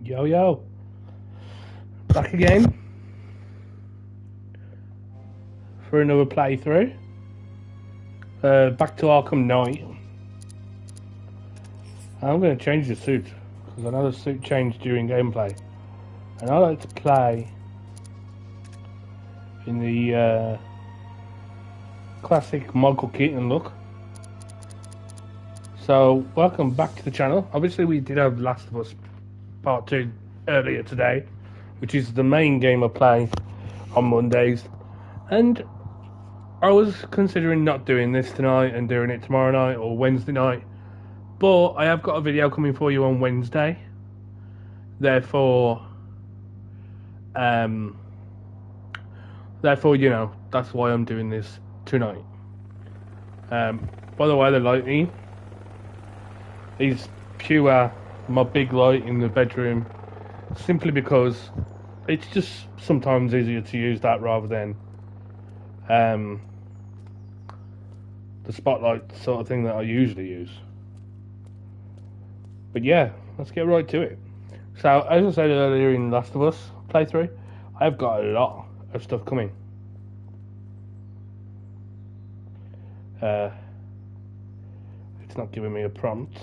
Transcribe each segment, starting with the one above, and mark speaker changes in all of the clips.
Speaker 1: Yo, yo. Back again for another playthrough. Back to Arkham Knight. I'm going to change the suit because I know the suit changed during gameplay. And I like to play in the classic Michael Keaton look. So, welcome back to the channel. Obviously, we did have Last of Us Part 2 earlier today, which is the main game I play on Mondays. And I was considering not doing this tonight and doing it tomorrow night or Wednesday night. But I have got a video coming for you on Wednesday. Therefore, you know, that's why I'm doing this tonight. By the way, the lighting is pure my big light in the bedroom, simply because it's just sometimes easier to use that rather than the spotlight sort of thing that I usually use. But yeah, let's get right to it. So, as I said earlier in Last of Us playthrough, I've got a lot of stuff coming. It's not giving me a prompt.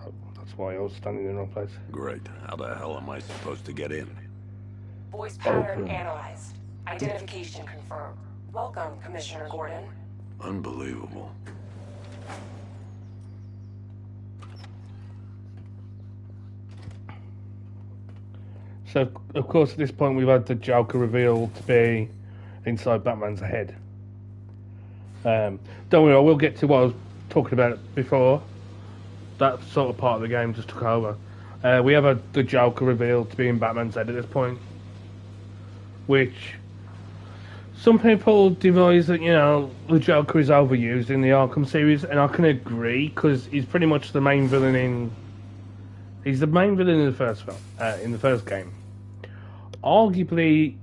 Speaker 1: Oh, that's why I was standing in the wrong place.
Speaker 2: Great. How the hell am I supposed to get in?
Speaker 3: Voice pattern analyzed. Identification confirmed. Welcome, Commissioner Gordon.
Speaker 2: Unbelievable.
Speaker 1: So, of course, at this point we've had the Joker revealed to be inside Batman's head. Don't worry, I will get to what I was talking about before. That sort of part of the game just took over. We have the Joker revealed to be in Batman's head at this point, which some people devise that, you know, the Joker is overused in the Arkham series, and I can agree, because he's pretty much the main villain in... He's the main villain in the first film, in the first game. Arguably,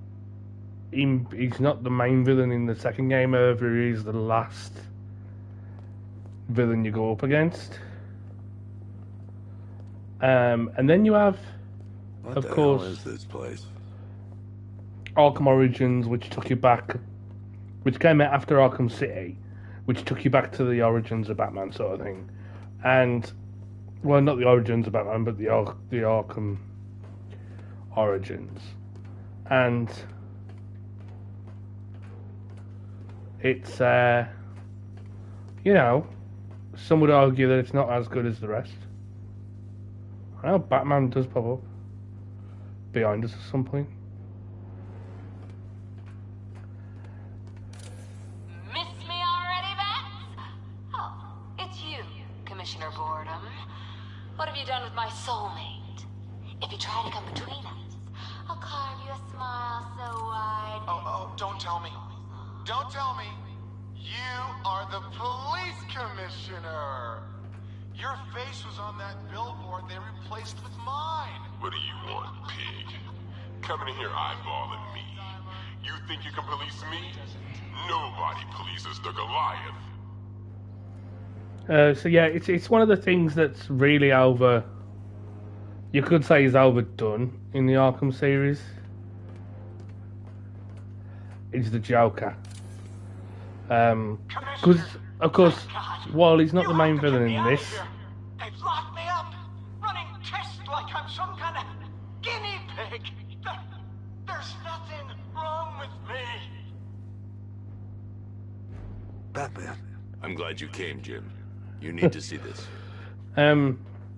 Speaker 1: he's not the main villain in the second game, however, he's the last villain you go up against. And then you have, of course,
Speaker 2: What is this place?
Speaker 1: Arkham Origins, which took you back, which came out after Arkham City, which took you back to the origins of Batman, sort of thing. And, well, not the origins of Batman, but the Arkham Origins. And it's, you know, some would argue that it's not as good as the rest. I know Batman does pop up behind us at some point.
Speaker 4: Miss me already, Bats? Oh, it's you, Commissioner Boredom. What have you done with my soulmate? If you try to come between us, I'll carve you a smile so wide.
Speaker 5: Oh, don't tell me. Don't tell me. You are the police commissioner. Your face was on that billboard they replaced with mine.
Speaker 6: What do you want, pig? Coming in here eyeballing me. You think you can police me? Nobody polices the Goliath.
Speaker 1: So yeah, it's one of the things that's really over. You could say is overdone in the Arkham series. It's the Joker. Because of course, while he's not the main villain in this,
Speaker 5: They've locked me up, running tests like I'm some kind of guinea pig. There's nothing wrong with me.
Speaker 2: Batman.
Speaker 7: I'm glad you came, Jim. You need to see this.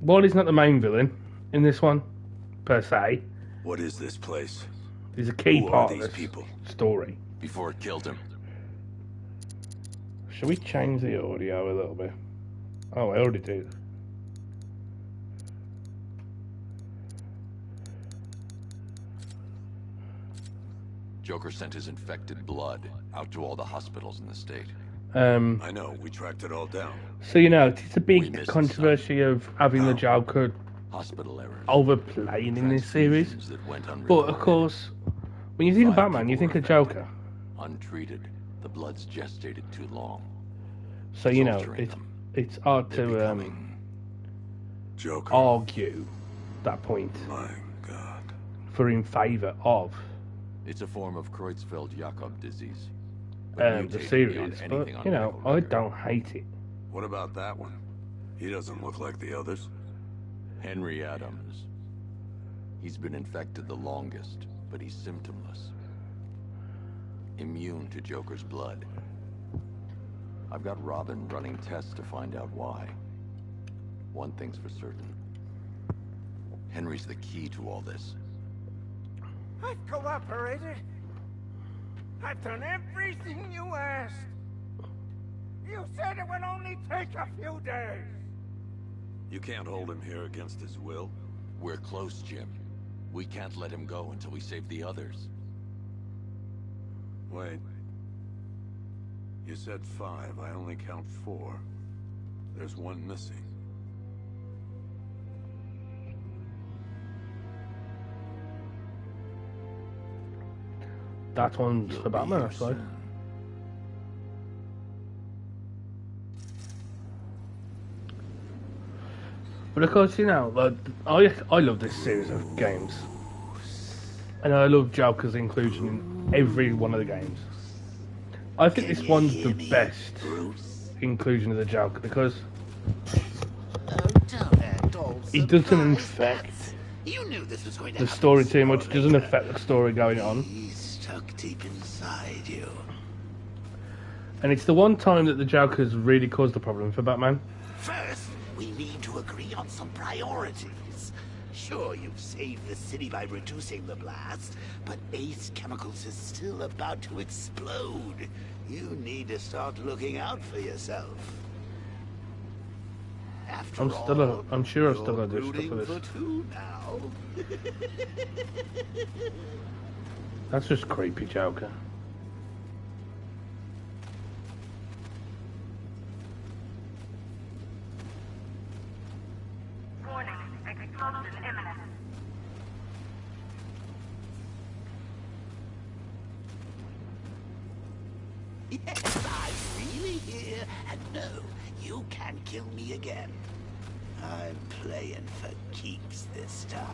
Speaker 1: while he's not the main villain in this one, per se,
Speaker 2: What is this place?
Speaker 1: he's a key
Speaker 2: Who are
Speaker 1: part of
Speaker 2: these
Speaker 1: this
Speaker 2: people?
Speaker 1: story.
Speaker 7: Before it killed him.
Speaker 1: Should we change the audio a little bit? Oh, I already did.
Speaker 7: Joker sent his infected blood out to all the hospitals in the state.
Speaker 2: I know, we tracked it all down.
Speaker 1: So, you know, it's a
Speaker 7: We
Speaker 1: big
Speaker 7: missed
Speaker 1: controversy of having the Joker
Speaker 7: Hospital errors.
Speaker 1: overplaying in this series.
Speaker 7: Transfusions that went
Speaker 1: But, of
Speaker 7: unreported.
Speaker 1: course, when you think of
Speaker 7: 5
Speaker 1: Batman, you
Speaker 7: people
Speaker 1: think
Speaker 7: were
Speaker 1: of Joker.
Speaker 7: Untreated. The blood's gestated too long.
Speaker 1: So, you know,
Speaker 7: Altering them.
Speaker 1: it's hard
Speaker 7: They're
Speaker 1: to
Speaker 7: becoming
Speaker 2: Joker.
Speaker 1: argue that point
Speaker 2: My God.
Speaker 1: for in favour of
Speaker 7: It's a form of Creutzfeldt-Jakob disease.
Speaker 1: the
Speaker 7: mutated
Speaker 1: series,
Speaker 7: beyond
Speaker 1: but
Speaker 7: anything on
Speaker 1: you know,
Speaker 7: medical
Speaker 1: I
Speaker 7: record.
Speaker 1: don't hate it.
Speaker 2: What about that one? He doesn't look like the others.
Speaker 7: Henry Adams. He's been infected the longest, but he's symptomless. Immune to Joker's blood. I've got Robin running tests to find out why. One thing's for certain. Henry's the key to all this.
Speaker 5: I've cooperated. I've done everything you asked. You said it would only take a few days.
Speaker 2: You can't hold him here against his will.
Speaker 7: We're close, Jim. We can't let him go until we save the others.
Speaker 2: Wait. You said 5. I only count 4. There's one missing.
Speaker 1: That one's the Batman, I suppose. But of course, you know, like, I love this series of games. And I love Joker's inclusion in every one of the games. I think this one's the best inclusion of the Joker because he doesn't infect
Speaker 8: You knew this was going to
Speaker 1: the
Speaker 8: happen
Speaker 1: story too much,
Speaker 8: sooner or
Speaker 1: doesn't
Speaker 8: later.
Speaker 1: affect the story going on.
Speaker 8: He's stuck deep inside you.
Speaker 1: And it's the one time that the Joker's really caused a problem for Batman.
Speaker 8: First, we need to agree on some priorities. Sure, you've saved the city by reducing the blast, but Ace Chemicals is still about to explode. You need to start looking out for yourself. After
Speaker 1: I'm sure I've
Speaker 8: you're
Speaker 1: still got to do stuff
Speaker 8: rooting
Speaker 1: for this.
Speaker 8: for two now.
Speaker 1: That's just creepy, Joker.
Speaker 9: Warning, explosion imminent.
Speaker 8: Yes, I'm really here, and no, you can't kill me again. I'm playing for keeps this time.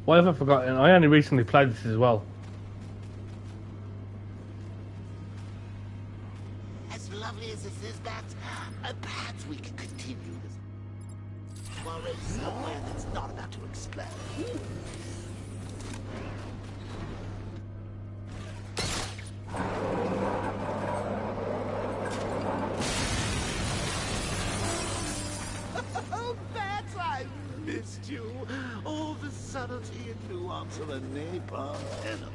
Speaker 1: Why have I forgotten? I only recently played this as well.
Speaker 8: As lovely as this is, Bats, perhaps we could continue this soiree somewhere that's not about to explode. Oh, Bats, I missed you. All the subtlety and nuance of a napalm enema.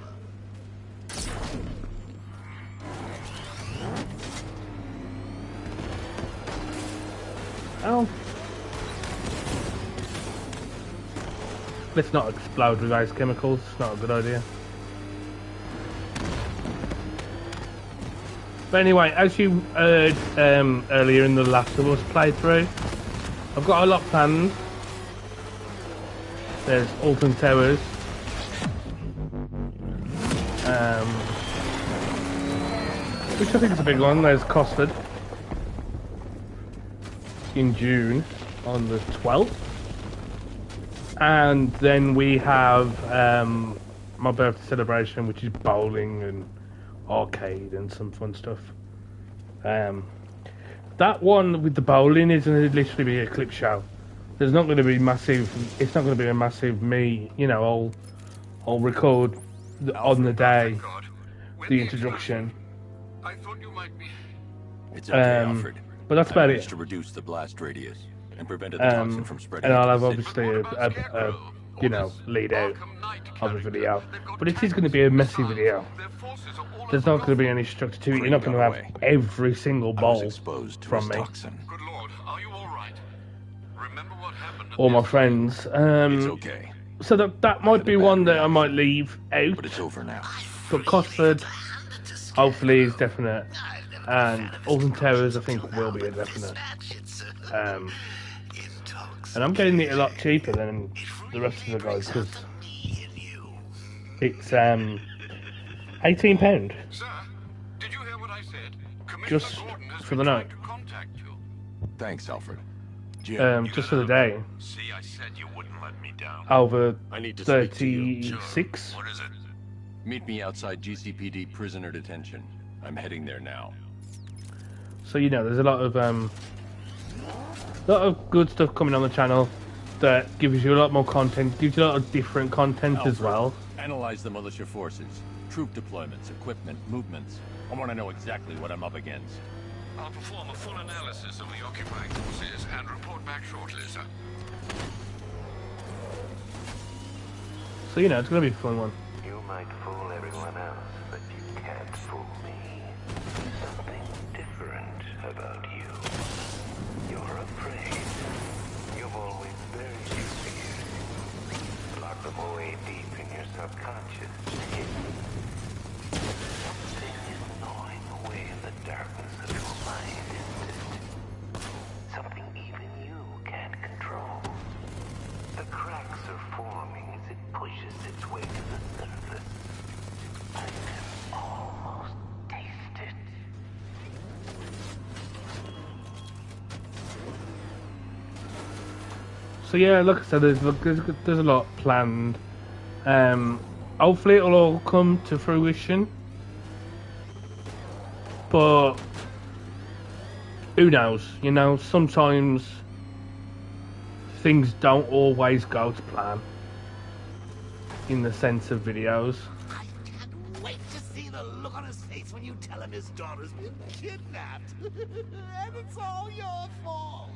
Speaker 1: Oh. Let's not explode with ice chemicals. It's not a good idea. But anyway, as you heard earlier in the Last of Us playthrough, I've got a lot planned. There's Alton Towers. Which I think is a big one. There's Cosford. In June, on the 12th. And then we have my birthday celebration, which is bowling and arcade and some fun stuff. That one with the bowling is going to literally be a clip show. There's not going to be massive. It's not going to be a massive me. You know, I'll record on the day the introduction.
Speaker 6: I thought you might be.
Speaker 7: It's okay, Alfred.
Speaker 1: But that's about
Speaker 7: managed
Speaker 1: it.
Speaker 7: to reduce the blast radius and prevented the toxin from spreading.
Speaker 1: And I'll have
Speaker 7: into the city.
Speaker 1: obviously a you know, lead out of a video. But it is going to be a messy video. There's not going to be any structure to it. You're not going to have every single
Speaker 7: I was
Speaker 1: bowl
Speaker 7: exposed to
Speaker 1: from
Speaker 7: his
Speaker 1: me.
Speaker 7: toxin.
Speaker 6: Good Lord, are you all right? Remember what happened?
Speaker 1: Or my friends.
Speaker 7: It's okay,
Speaker 1: So that might be one that I might leave out.
Speaker 7: but it's over now.
Speaker 1: But Cosford, hopefully, is definite. And Alton Towers, I think, will be a definite. And I'm getting it a lot cheaper than the rest of the guys because it's £18.
Speaker 6: Sir, did you hear
Speaker 10: what I said?
Speaker 1: just
Speaker 10: Commissioner Gordon has
Speaker 1: for
Speaker 10: been
Speaker 1: the
Speaker 10: trying
Speaker 1: night.
Speaker 10: to contact you.
Speaker 7: Thanks, Alfred.
Speaker 1: Just for the day.
Speaker 2: See, I said you wouldn't let me down.
Speaker 1: Over
Speaker 2: I need to speak to you.
Speaker 1: 36.
Speaker 2: What is it?
Speaker 7: Meet me outside GCPD prisoner detention. I'm heading there now.
Speaker 1: So you know, there's a lot of good stuff coming on the channel that gives you a lot more content, gives you a lot of different content
Speaker 7: Alfred,
Speaker 1: as well.
Speaker 7: Analyze the militia forces, troop deployments, equipment, movements. I want to know exactly what I'm up against.
Speaker 10: I'll perform a full analysis of the occupying forces and report back shortly, sir.
Speaker 1: So you know, it's gonna be a fun one.
Speaker 11: You might fool everyone else, but you can't fool me. Something different about you. You're afraid. You've always buried your fears. Locked them away deep in your subconscious. Something is gnawing away in the darkness of your mind, isn't it? Something even you can't control. The cracks are forming as it pushes its way to the surface. I can almost taste it.
Speaker 1: So yeah, like I said, there's a lot planned. Hopefully it'll all come to fruition. But who knows? You know, sometimes things don't always go to plan in the sense of videos.
Speaker 8: I can't wait to see the look on his face when you tell him his daughter's been kidnapped. And it's all your fault.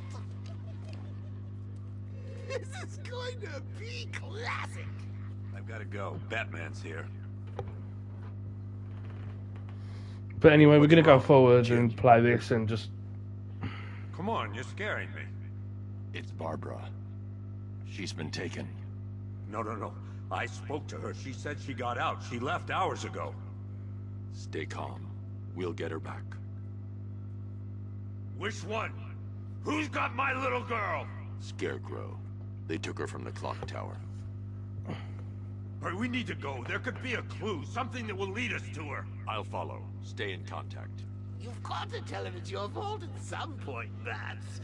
Speaker 8: This is going to be classic.
Speaker 2: I've got to go. Batman's here.
Speaker 1: But anyway, we're gonna go forward and play this and just...
Speaker 2: Come on, you're scaring me.
Speaker 7: It's Barbara. She's been taken.
Speaker 2: No. I spoke to her. She said she got out. She left hours ago.
Speaker 7: Stay calm. We'll get her back.
Speaker 2: Which one? Who's got my little girl?
Speaker 7: Scarecrow. They took her from the clock tower.
Speaker 2: Hurry, we need to go. There could be a clue, something that will lead us to her.
Speaker 7: I'll follow. Stay in contact.
Speaker 8: You've got to tell him it's your fault at some point, Bats.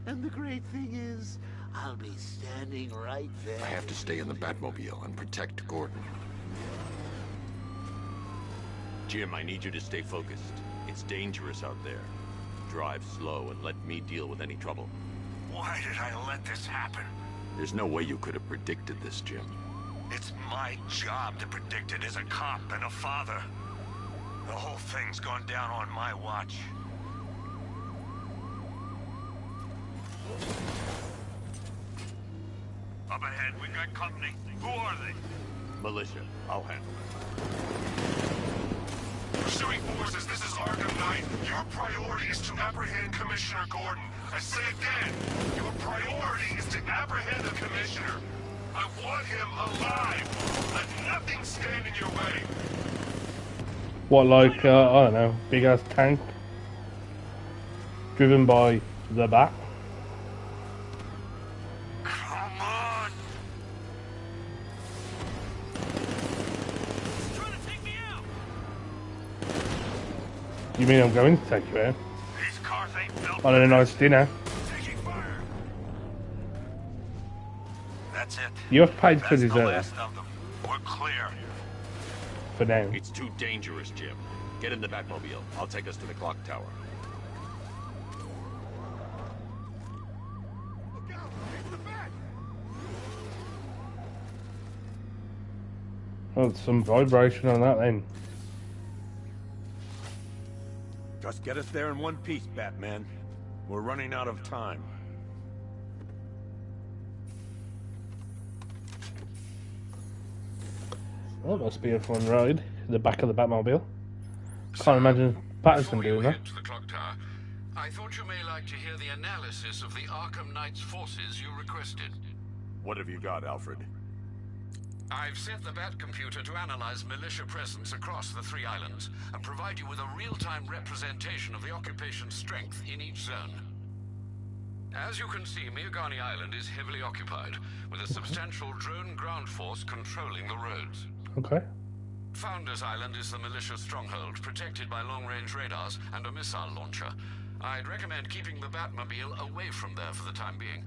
Speaker 8: And the great thing is, I'll be standing right there.
Speaker 7: I have to stay in the Batmobile and protect Gordon. Jim, I need you to stay focused. It's dangerous out there. Drive slow and let me deal with any trouble.
Speaker 10: Why did I let this happen?
Speaker 7: There's no way you could have predicted this, Jim.
Speaker 10: It's my job to predict it as a cop and a father. The whole thing's gone down on my watch. Up ahead, we've got company. Who are they?
Speaker 7: Militia. I'll handle it.
Speaker 6: Pursuing forces, this is Arkham Knight. Your priority is to apprehend Commissioner Gordon. I say again, your priority is to apprehend the Commissioner. I want him alive. Let nothing stand in your way.
Speaker 1: What, like, I don't know, big ass tank? Driven by the Bat?
Speaker 10: Come on! He's trying to take me out!
Speaker 1: You mean I'm going to take you out?
Speaker 10: These cars ain't built
Speaker 1: On a nice dinner?
Speaker 10: taking fire. That's it.
Speaker 1: You have paid for
Speaker 10: That's the
Speaker 1: dessert
Speaker 10: last of them. We're clear.
Speaker 1: for now.
Speaker 7: It's too dangerous, Jim. Get in the Batmobile. I'll take us to the clock tower.
Speaker 5: Look out! It's the bat!
Speaker 1: Oh, some vibration on that then.
Speaker 2: Just get us there in one piece, Batman. We're running out of time.
Speaker 1: That must be a fun ride. The back of the Batmobile. Can't imagine Patterson
Speaker 10: Before you
Speaker 1: doing that.
Speaker 10: head to the clock tower, I thought you may like to hear the analysis of the Arkham Knight's forces you requested.
Speaker 2: What have you got, Alfred?
Speaker 10: I've set the Bat computer to analyze militia presence across the 3 islands and provide you with a real-time representation of the occupation's strength in each zone. As you can see, Miagani Island is heavily occupied, with a substantial drone ground force controlling the roads.
Speaker 1: Okay.
Speaker 10: Founders Island is the militia stronghold, protected by long-range radars and a missile launcher. I'd recommend keeping the Batmobile away from there for the time being.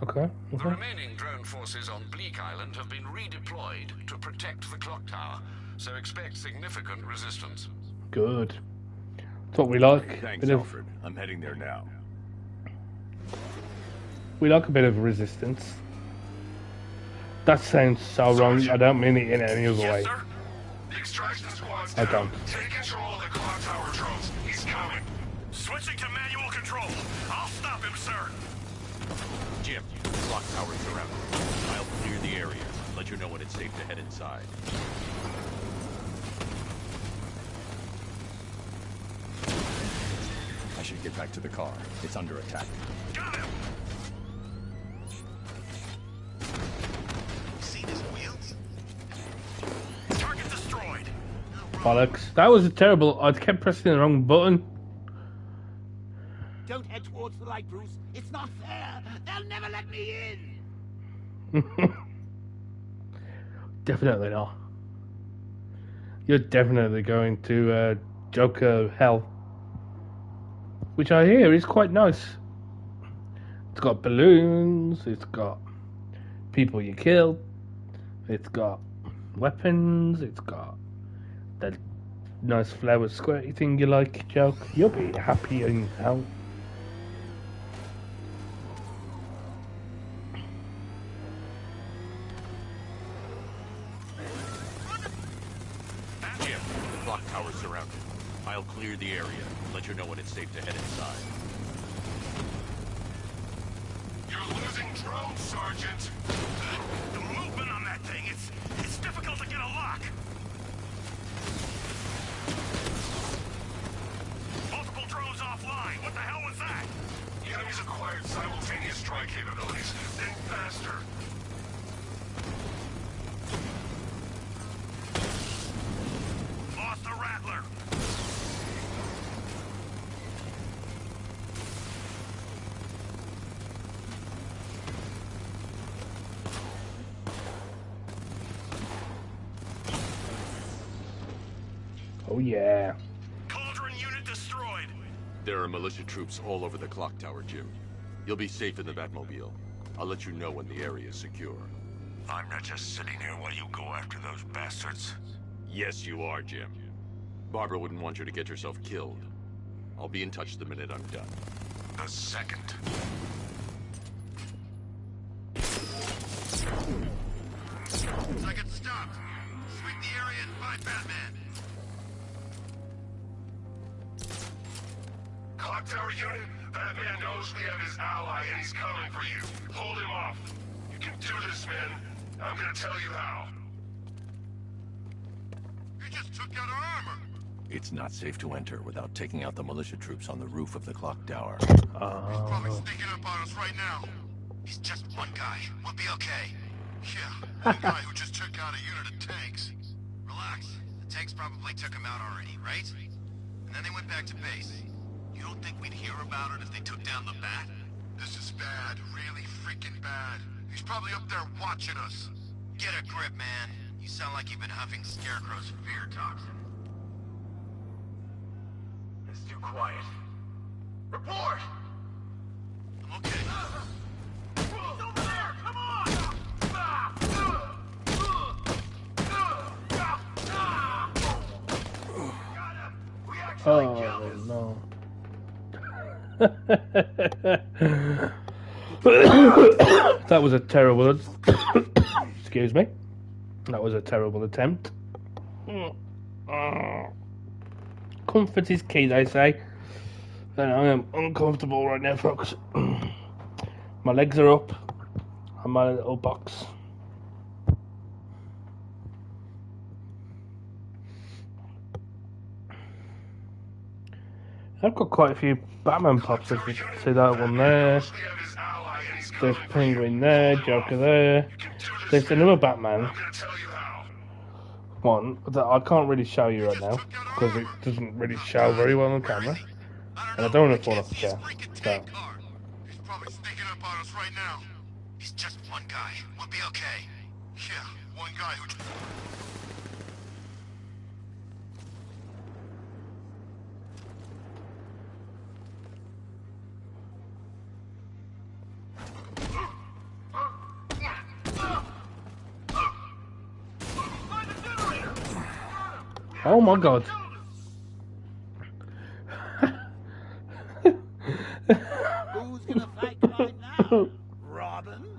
Speaker 1: Okay.
Speaker 10: The remaining drone forces on Bleak Island have been redeployed to protect the clock tower, so expect significant resistance.
Speaker 1: Good. That's what we like.
Speaker 7: Thanks, Alfred. I'm heading there now.
Speaker 1: We like a bit of resistance. That sounds so wrong. I don't mean it in any other way.
Speaker 6: Sir? The extraction squad's
Speaker 1: I
Speaker 6: down.
Speaker 1: don't.
Speaker 6: Take control of the clock tower drones. He's coming. Switching to manual control. I'll stop him, sir.
Speaker 7: Jim, the clock tower's surrounded. I'll clear the area. Let you know when it's safe to head inside. I should get back to the car. It's under attack.
Speaker 6: Got him.
Speaker 8: See his wheels?
Speaker 6: Target destroyed.
Speaker 1: Bollocks. That was a terrible... I kept pressing the wrong button.
Speaker 8: Don't head towards the light, Bruce. It's not fair. They'll never let me in.
Speaker 1: Definitely not. You're definitely going to Joker hell. Which I hear is quite nice. It's got balloons, it's got people you kill, it's got weapons, it's got that nice flower squirty thing you like, Joke. You'll be happy in hell.
Speaker 7: Jim, the clock tower's surrounded. I'll clear the area. Let you know when it's safe to head inside.
Speaker 6: You're losing drones, Sergeant. The movement on that thing, it's difficult to get a lock. Multiple drones offline. What the hell was that? The enemy's acquired simultaneous strike capabilities. Think faster. Lost the Rattler.
Speaker 1: Oh yeah.
Speaker 6: Cauldron unit destroyed.
Speaker 7: There are militia troops all over the clock tower, Jim. You'll be safe in the Batmobile. I'll let you know when the area is secure.
Speaker 6: I'm not just sitting here while you go after those bastards.
Speaker 7: Yes, you are, Jim. Barbara wouldn't want you to get yourself killed. I'll be in touch the minute I'm done.
Speaker 6: The second. Second stopped. Sweep the area and find Batman. Clock tower unit, Batman knows we have his ally and he's coming for you. Hold him off. You can do this, man. I'm gonna tell you how. You just took out our armor.
Speaker 7: It's not safe to enter without taking out the militia troops on the roof of the clock tower.
Speaker 6: He's probably sneaking up on us right now. He's just one guy. We'll be okay. Yeah, one guy who just took out a unit of tanks. Relax. The tanks probably took him out already, right? And then they went back to base. You don't think we'd hear about it if they took down the Bat? This is bad. Really freaking bad. He's probably up there watching us. Get a grip, man. You sound like you've been huffing Scarecrow's fear toxin. It's too quiet. Report! I'm okay. He's over there! Come on!
Speaker 1: Oh no. That was a terrible... Excuse me. That was a terrible attempt. Comfort is key, they say. And I am uncomfortable right now, folks. My legs are up on my little box. I've got quite a few Batman pops. If you see that one there. There's Penguin there, Joker there. There's another Batman one that I can't really show you right now because it doesn't really show very well on camera, and I don't want to fall off the chair. So.
Speaker 6: He's probably sneaking up on us right now. He's just one guy. We'll be okay. Yeah, one guy who...
Speaker 1: Oh my god.
Speaker 8: Who's gonna fight crime now? Robin?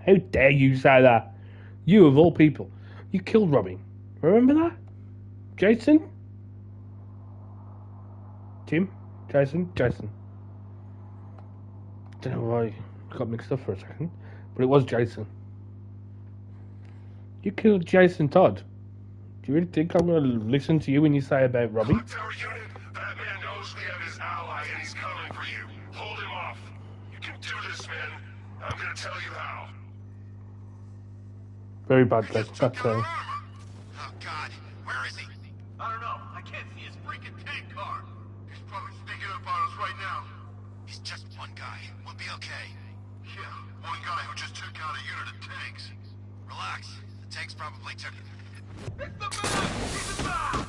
Speaker 1: How dare you say that? You of all people. You killed Robin. Remember that? Jason? Jim? Jason? Jason. Don't know why I got mixed up for a second. But it was Jason. You killed Jason Todd. Do you really think I'm going to listen to you when you say about Robin?
Speaker 6: Clock Tower unit, that man knows we have his ally and he's coming for you. Hold him off. You can do this, man. I'm gonna tell you how.
Speaker 1: Very bad, Greg. That's
Speaker 5: Oh, God. Where is he? I don't know. I can't see his freaking tank car. He's probably sneaking up on us right now. He's just one guy. We'll be okay. Yeah, one guy who just took out a unit of tanks. Relax. The tanks probably took it. It's the man! He's back!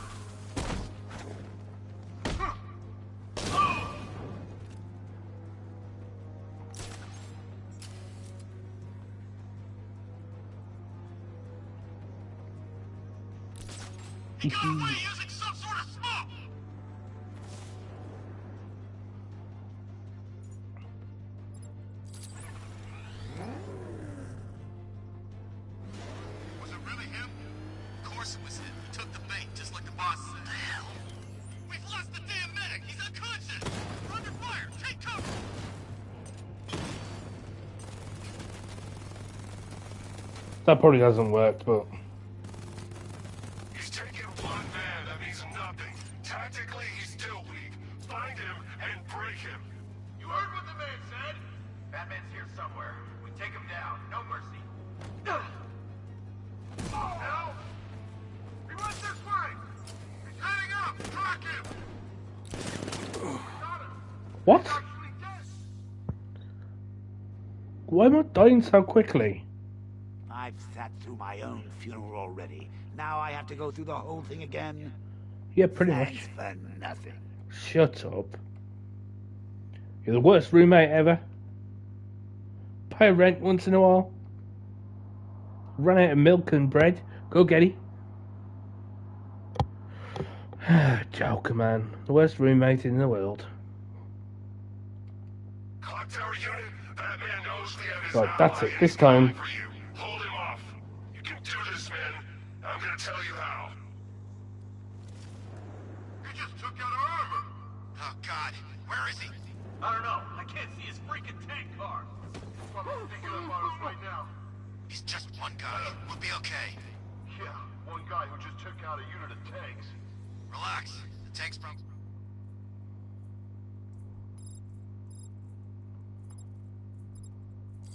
Speaker 5: He got away using some sort of smoke! Was it really him? Of course it was him. He took the bait, just like the boss said. The hell? We've lost the damn medic! He's unconscious! We're under fire! Take cover!
Speaker 1: That probably hasn't worked, but...
Speaker 6: He's taken one man, that means nothing. Tactically, he's still weak. Find him and break him.
Speaker 5: You heard what the man said? Batman's here somewhere. We take him down. No mercy. Help! He went this way! He's heading up! Track him! Got him!
Speaker 1: What?
Speaker 5: He's actually dead!
Speaker 1: Why am I dying so quickly?
Speaker 8: I've sat through my own funeral already. Now I have to go through the whole thing again.
Speaker 1: Yeah, pretty
Speaker 8: Thanks
Speaker 1: much.
Speaker 8: for nothing.
Speaker 1: Shut up. You're the worst roommate ever. Pay rent once in a while. Run out of milk and bread. Go get it. Joker, man. The worst roommate in the world.
Speaker 6: Clock Tower unit, that man knows we have his
Speaker 1: Right, that's
Speaker 6: ally
Speaker 1: it.
Speaker 6: and
Speaker 1: This
Speaker 6: he's coming
Speaker 1: time.
Speaker 6: for you. Hold him off. You can do this, man. I'm gonna tell you how.
Speaker 5: He just took out our armor! Oh, God. Where is he? I don't know. I can't see his freaking tank car. He's probably sneaking up on us right now. He's just one guy. We'll be okay. Yeah, one guy who just took out a unit of tanks. Relax. The tanks from...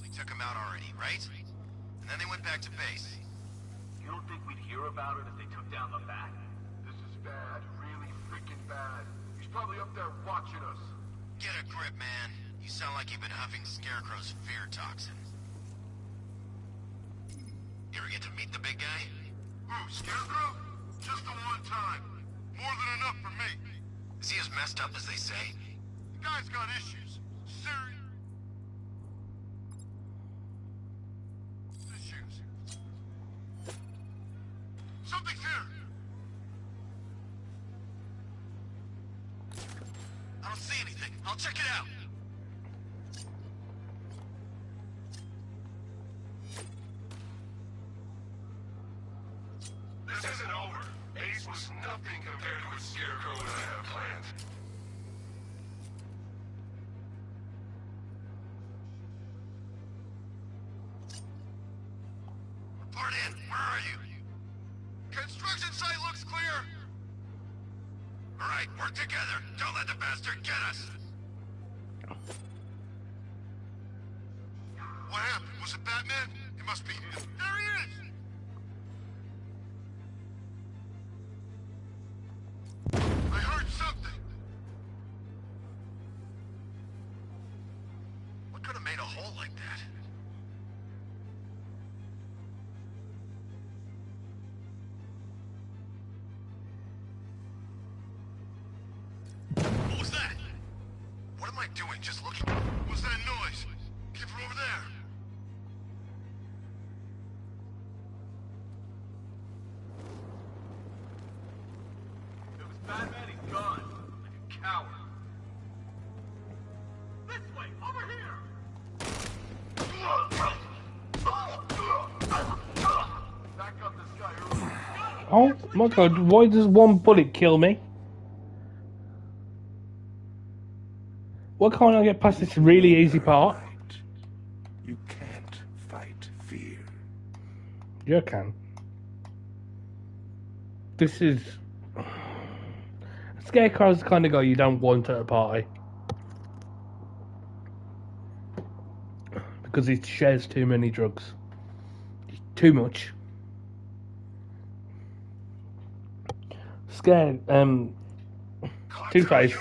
Speaker 5: We took him out already, right? And then they went back to base. You don't think we'd hear about it if they took down the Bat? This is bad. Really freaking bad. He's probably up there watching us. Get a grip, man. You sound like you've been huffing Scarecrow's fear toxin. You ever get to meet the big guy? Who, Scarecrow? Just the one time. More than enough for me. Is he as messed up as they say? The guy's got issues. Serious issues. Something's here. I don't see anything. I'll check it out.
Speaker 6: This isn't over. Ace was nothing compared to what Scarecrow and I have planned.
Speaker 5: Report in. Where are you? Construction site looks clear. All right, work together. Don't let the bastard get us. What happened? Was it Batman? It must be him. There he is! I heard something. What could have made a hole like that? What was that? What am I doing? Just looking? What was that noise? Came from over there. coward. This way, over here. Back up this guy early.
Speaker 1: Oh my god, why does one bullet kill me? Why can't I get past this really easy part?
Speaker 6: You can't fight fear.
Speaker 1: You can. This is... Scarecrow's the kind of guy you don't want at a party. Because he shares too many drugs. Too much. Two-Face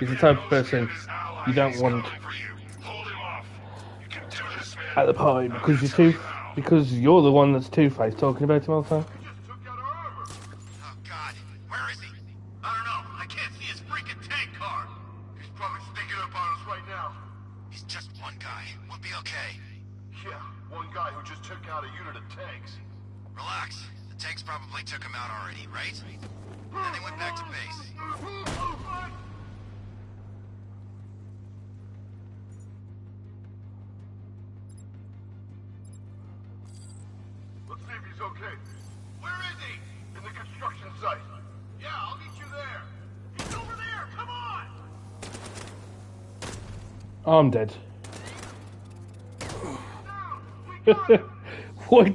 Speaker 1: is the type of person you don't want at the party because you're the one that's Two-Face talking about him all the time.
Speaker 5: Oh God, where is he? I don't know. I can't see his freaking tank car. He's probably sneaking up on us right now.
Speaker 8: He's just one guy. We'll be okay.
Speaker 5: Yeah, one guy who just took out a unit of tanks.
Speaker 8: Relax. The tanks probably took him out already, right? Then they went back to base.
Speaker 5: Let's see if he's okay. Where is he? In the construction site. Yeah, I'll meet you there. He's over there. Come on.
Speaker 1: I'm dead. Why?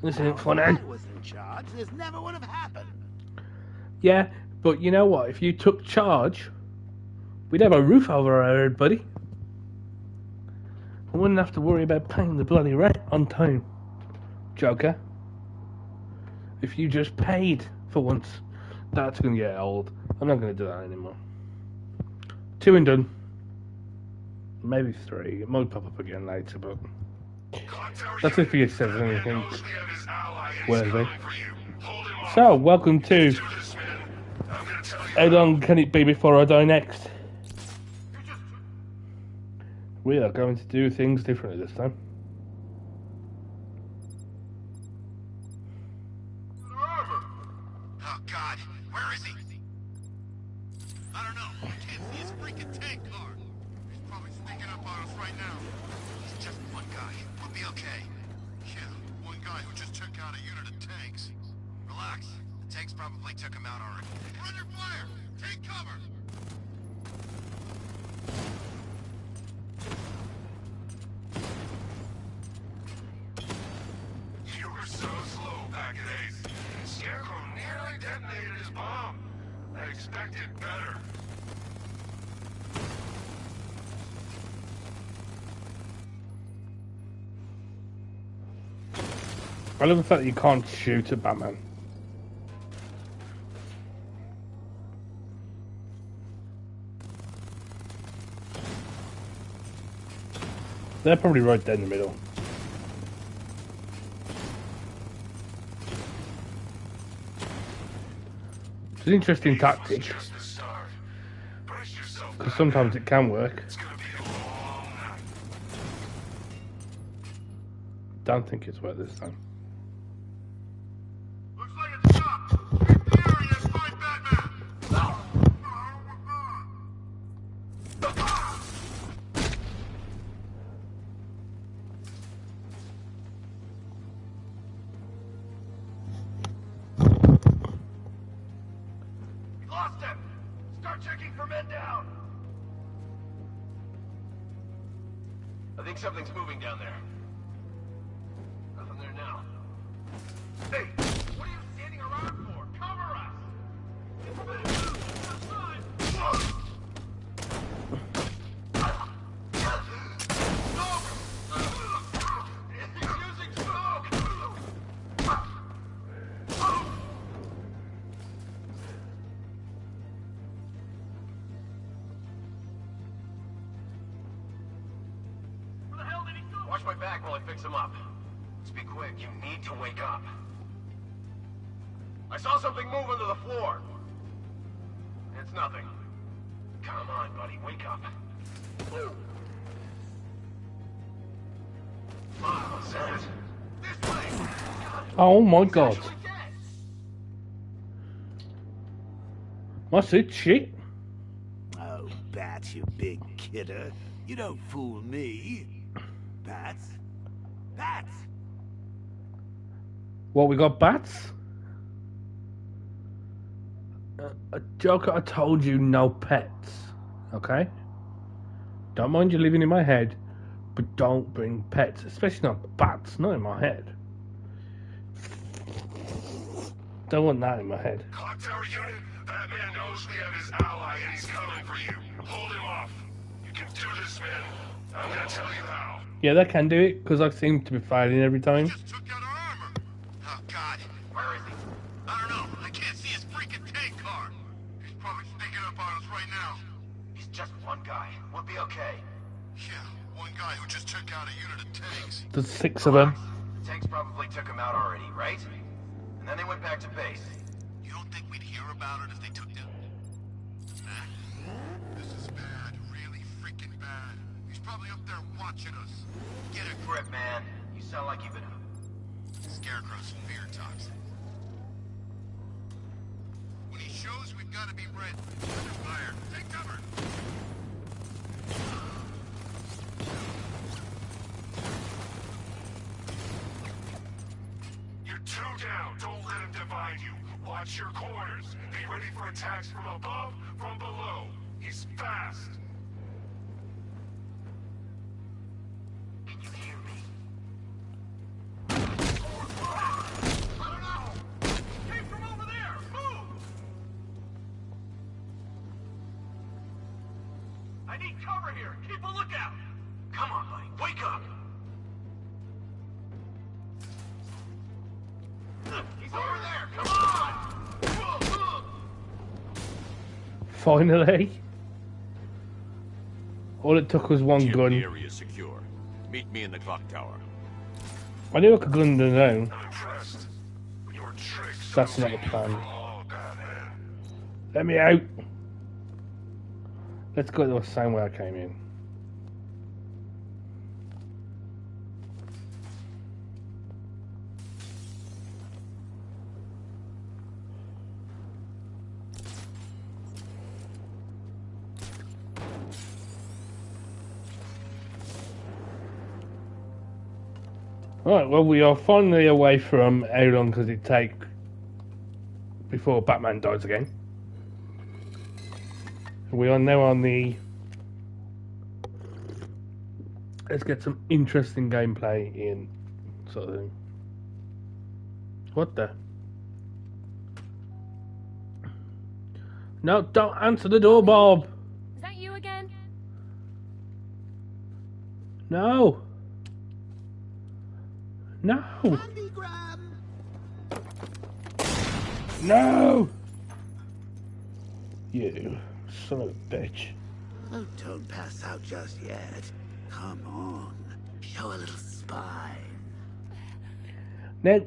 Speaker 1: This isn't funny.
Speaker 8: I was in charge. This never would have happened.
Speaker 1: Yeah, but you know what? If you took charge, we'd have a roof over our head, buddy. I wouldn't have to worry about paying the bloody rent on time, Joker. If you just paid for once, that's going to get old. I'm not going to do that anymore. 2 and done. Maybe 3. It might pop up again later, but that's if he says anything worthy. So, welcome to How Long Can It Be Before I Die Next? We are going to do things differently this time.
Speaker 5: Oh God, where is he? I don't know. I can't see his freaking tank car. He's probably sneaking up on us right now.
Speaker 8: He's just one guy. We'll be okay.
Speaker 5: Yeah, one guy who just took out a unit of tanks.
Speaker 8: Relax. The tanks probably took him out already.
Speaker 5: We're under fire! Take cover!
Speaker 6: You were so slow back at Ace. Scarecrow nearly detonated his bomb. I expected better.
Speaker 1: I love the fact that you can't shoot at Batman. They're probably right there in the middle. It's an interesting tactic, because sometimes it can work. Don't think it's worked this time.
Speaker 5: Looks like it's stopped. Get the area and find Batman. We lost him. Start checking for men down. I think something's moving down there. Nothing there now. Hey, what are you standing around for? Cover us! It's better move! Outside! Smoke! He's using smoke! Where the hell did he go? Watch my back while I fix him up. Let's be quick. You need to wake up. I saw something move under the floor. It's nothing. Come on, buddy. Wake up. Miles, this way.
Speaker 1: Oh my god. My suit's shit.
Speaker 8: Oh, Bats, you big kidder. You don't fool me. Bats? Bats!
Speaker 1: What, we got bats? Joker, I told you no pets. Okay? Don't mind you living in my head, but don't bring pets, especially not bats, not in my head. Don't want that in my head.
Speaker 6: Clock Tower unit, that man knows we have his ally and he's coming for you. Hold him off. You can do this, man. I'm gonna tell you how.
Speaker 1: Yeah, they can do it, because I seem to be failing every time.
Speaker 5: Just took out our armor. Oh, God. Where is he? I don't know. I can't see his freaking tank car. He's probably sneaking up on us right now.
Speaker 11: He's just one guy. We'll be okay.
Speaker 5: Yeah, one guy who just took out a unit of tanks.
Speaker 1: There's 6 of them.
Speaker 11: The tanks probably took him out already, right? And then they went back to base.
Speaker 5: You don't think we'd hear about it if they took down... Nah. This is bad. Really freaking bad. He's probably up there watching us.
Speaker 11: Get a grip, man. You sound like you've been...
Speaker 5: Scarecrow's fear toxic. When he shows, we've got to be ready. Under fire. Take cover.
Speaker 6: You're 2 down. Don't let him divide you. Watch your corners. Be ready for attacks from above, from below. He's fast.
Speaker 11: Can you hear me?
Speaker 5: I don't know. Came from over there. Move. I need cover here. Keep a lookout.
Speaker 11: Come on, buddy. Wake up!
Speaker 5: He's over there. Come on.
Speaker 1: Finally. All it took was one
Speaker 7: Jim,
Speaker 1: gun.
Speaker 7: The area is secure. Meet me in the clock tower.
Speaker 1: I knew I could gun them down.
Speaker 6: I'm impressed. Your tricks.
Speaker 1: That's not the plan.
Speaker 6: Oh, Batman.
Speaker 1: Let me out. Let's go the same way I came in. Right, well, we are finally away from how long does it take before Batman dies again. We are now on the... Let's get some interesting gameplay in, sort of thing. What the? No, don't answer the door, Bob!
Speaker 12: Is that you again?
Speaker 1: No! No! No! You son of a bitch.
Speaker 8: Oh, don't pass out just yet. Come on. Show a little spine.
Speaker 1: Now,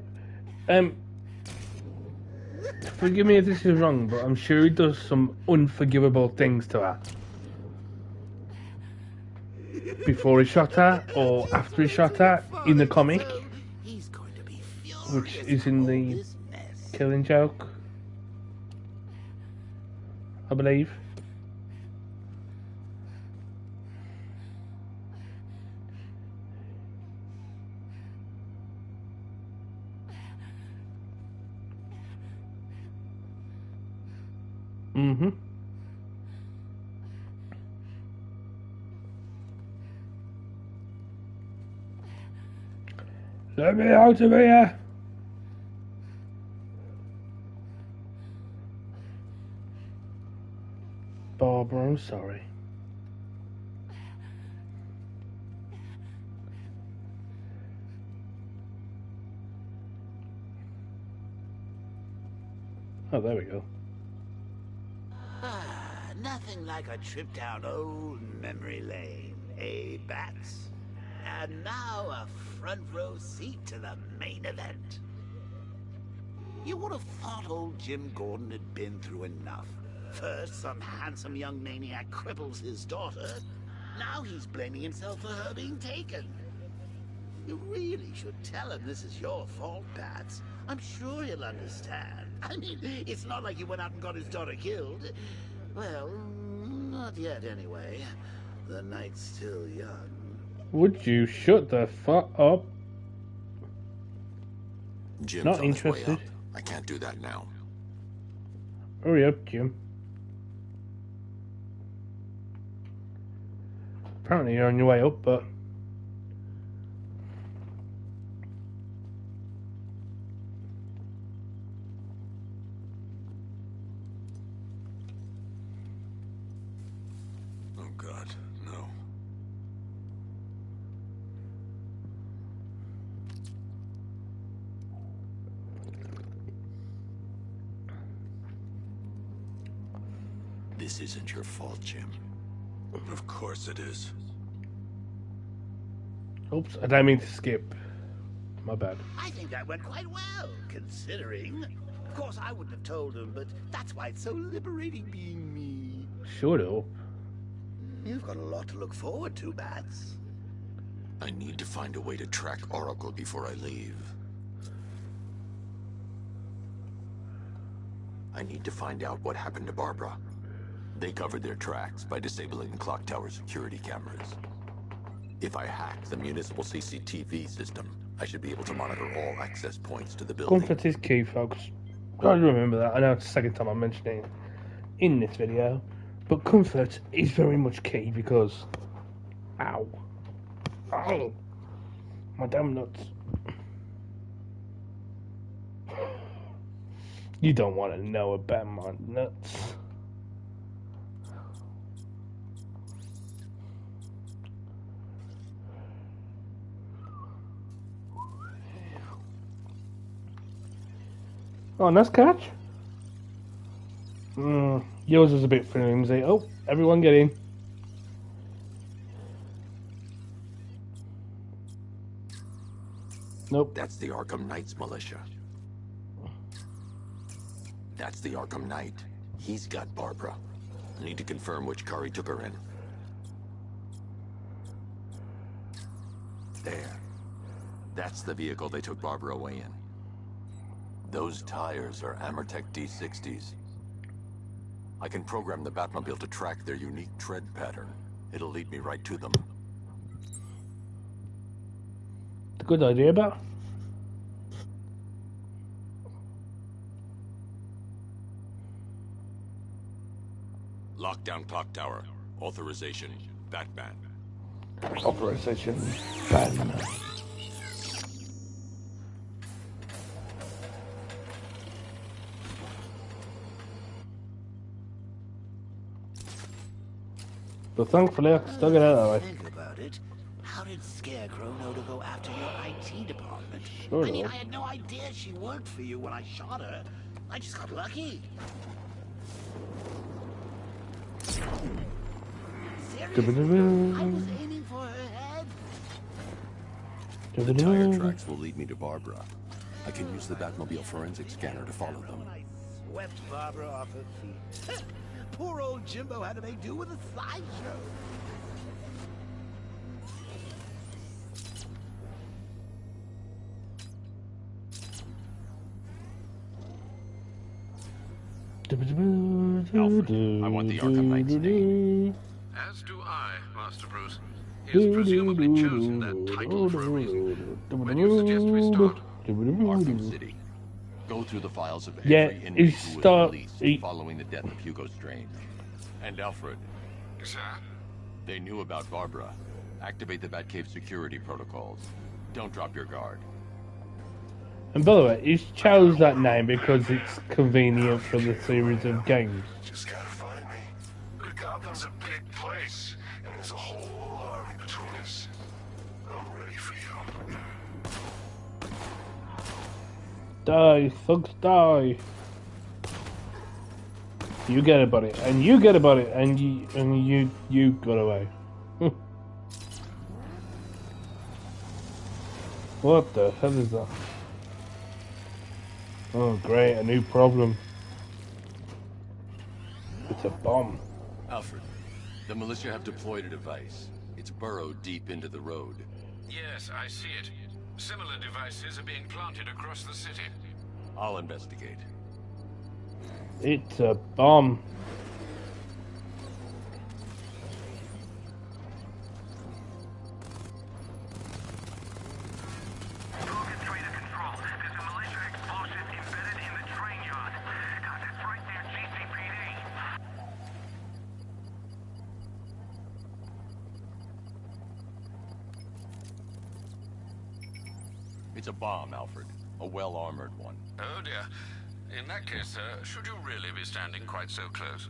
Speaker 1: forgive me if this is wrong, but I'm sure he does some unforgivable things to her. Before he shot her, or after he shot her, in the comic.
Speaker 8: He's going to be
Speaker 1: Which is in the Killing Joke, I believe. Mm-hmm. Let me out of here! Barbara, I'm sorry. Oh, there we go.
Speaker 8: Nothing like a trip down old memory lane, eh, Bats? And now a front row seat to the main event. You would have thought old Jim Gordon had been through enough. First, some handsome young maniac cripples his daughter. Now he's blaming himself for her being taken. You really should tell him this is your fault, Bats. I'm sure he'll understand. I mean, it's not like you went out and got his daughter killed. Well, not yet anyway. The night's still young.
Speaker 1: Would you shut the fuck up?
Speaker 7: Jim's
Speaker 1: Not
Speaker 7: on his way
Speaker 1: interested.
Speaker 7: up. I can't do that now.
Speaker 1: Hurry up, Jim. Apparently you're on your way up, but...
Speaker 2: Oh God, no.
Speaker 7: This isn't your fault, Jim.
Speaker 2: Of course it is.
Speaker 1: Oops, I don't mean to skip. My bad.
Speaker 8: I think that went quite well, considering. Of course, I wouldn't have told him, but that's why it's so liberating being me.
Speaker 1: Shut up.
Speaker 8: You've got a lot to look forward to, Bats.
Speaker 7: I need to find a way to track Oracle before I leave. I need to find out what happened to Barbara. They covered their tracks by disabling the clock tower security cameras. If I hack the municipal CCTV system, I should be able to monitor all access points to the building.
Speaker 1: Comfort is key, folks. Gotta remember that. I know it's the second time I'm mentioning it in this video, but comfort is very much key because... Ow. Ow. My damn nuts. You don't want to know about my nuts. Oh, nice catch. Yours is a bit flimsy. Oh, everyone get in. Nope.
Speaker 7: That's the Arkham Knight's militia. That's the Arkham Knight. He's got Barbara. I need to confirm which car he took her in. There. That's the vehicle they took Barbara away in. Those tires are Amertech D60s. I can program the Batmobile to track their unique tread pattern. It'll lead me right to them.
Speaker 1: It's a good idea, but...
Speaker 2: Lockdown clock tower. Authorization. Batman.
Speaker 1: Authorization. Batman. But thankfully I can still get out of that way.
Speaker 8: Think about it. How did Scarecrow know to go after your IT department?
Speaker 1: Sure
Speaker 8: I mean,
Speaker 1: enough.
Speaker 8: I had no idea she worked for you when I shot her. I just got lucky. Seriously, I was aiming for her head.
Speaker 7: The tire tracks will lead me to Barbara. I can use the Batmobile forensic scanner to follow them.
Speaker 8: I swept Barbara off her feet. Poor old Jimbo had to make do with a sideshow.
Speaker 7: Alfred, I want the Arkham Knight's name.
Speaker 10: As do I, Master Bruce. He has presumably chosen that title for a reason. When you suggest we start?
Speaker 7: Arkham City. Go through the files of every
Speaker 1: Yeah,
Speaker 7: inmate
Speaker 1: he
Speaker 7: who was
Speaker 1: start-
Speaker 7: released
Speaker 1: he-
Speaker 7: following the death of Hugo Strange. And Alfred,
Speaker 10: Sir?
Speaker 7: they knew about Barbara. Activate the Batcave security protocols. Don't drop your guard.
Speaker 1: And by the way, he's chose that name because it's convenient for the series of games.
Speaker 6: Just gotta find me. But Gotham's a big place, and there's a whole army between us. I'm ready for you.
Speaker 1: Die, thugs, die. You get it, buddy, and you get it, buddy, and you got away. What the hell is that? Oh great, a new problem. It's a bomb.
Speaker 7: Alfred, the militia have deployed a device. It's burrowed deep into the road.
Speaker 10: Yes, I see it. Similar devices are being planted across the city.
Speaker 7: I'll investigate.
Speaker 1: It's a bomb.
Speaker 9: Trader control. There's a militia explosive embedded in the train yard. It's right near GCPD.
Speaker 7: It's a bomb, Alfred. A well-armored one.
Speaker 10: Oh dear. In that case, should you really be standing quite so close?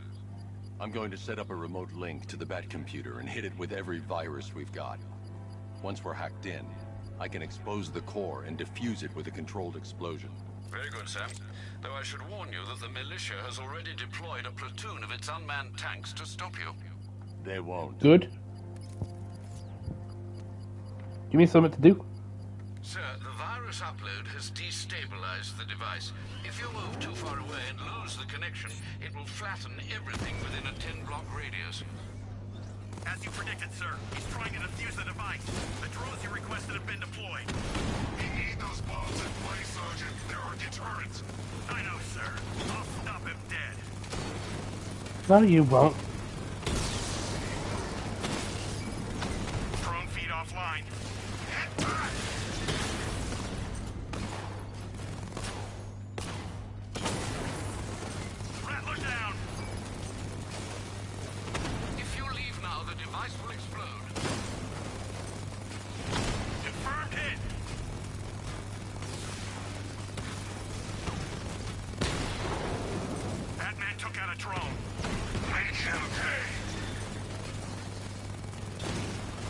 Speaker 7: I'm going to set up a remote link to the Bat computer and hit it with every virus we've got. Once we're hacked in, I can expose the core and defuse it with a controlled explosion.
Speaker 10: Very good, sir. Though I should warn you that the militia has already deployed a platoon of its unmanned tanks to stop you.
Speaker 7: They won't.
Speaker 1: Good. Give me something to do.
Speaker 10: Sir, the virus upload has destabilized the device. If you move too far away and lose the connection, it will flatten everything within a 10-block radius.
Speaker 5: As you predicted, sir, he's trying to defuse the device. The drones you requested have been deployed.
Speaker 6: We need those bombs in place, Sergeant. There are deterrents.
Speaker 5: I know, sir. I'll stop him dead.
Speaker 1: No, you won't.
Speaker 5: Drone feed offline.
Speaker 6: Hit back!
Speaker 5: Rattler down.
Speaker 10: If you leave now, the device will explode.
Speaker 5: Confirmed hit. Batman took out a drone.
Speaker 6: Make him pay!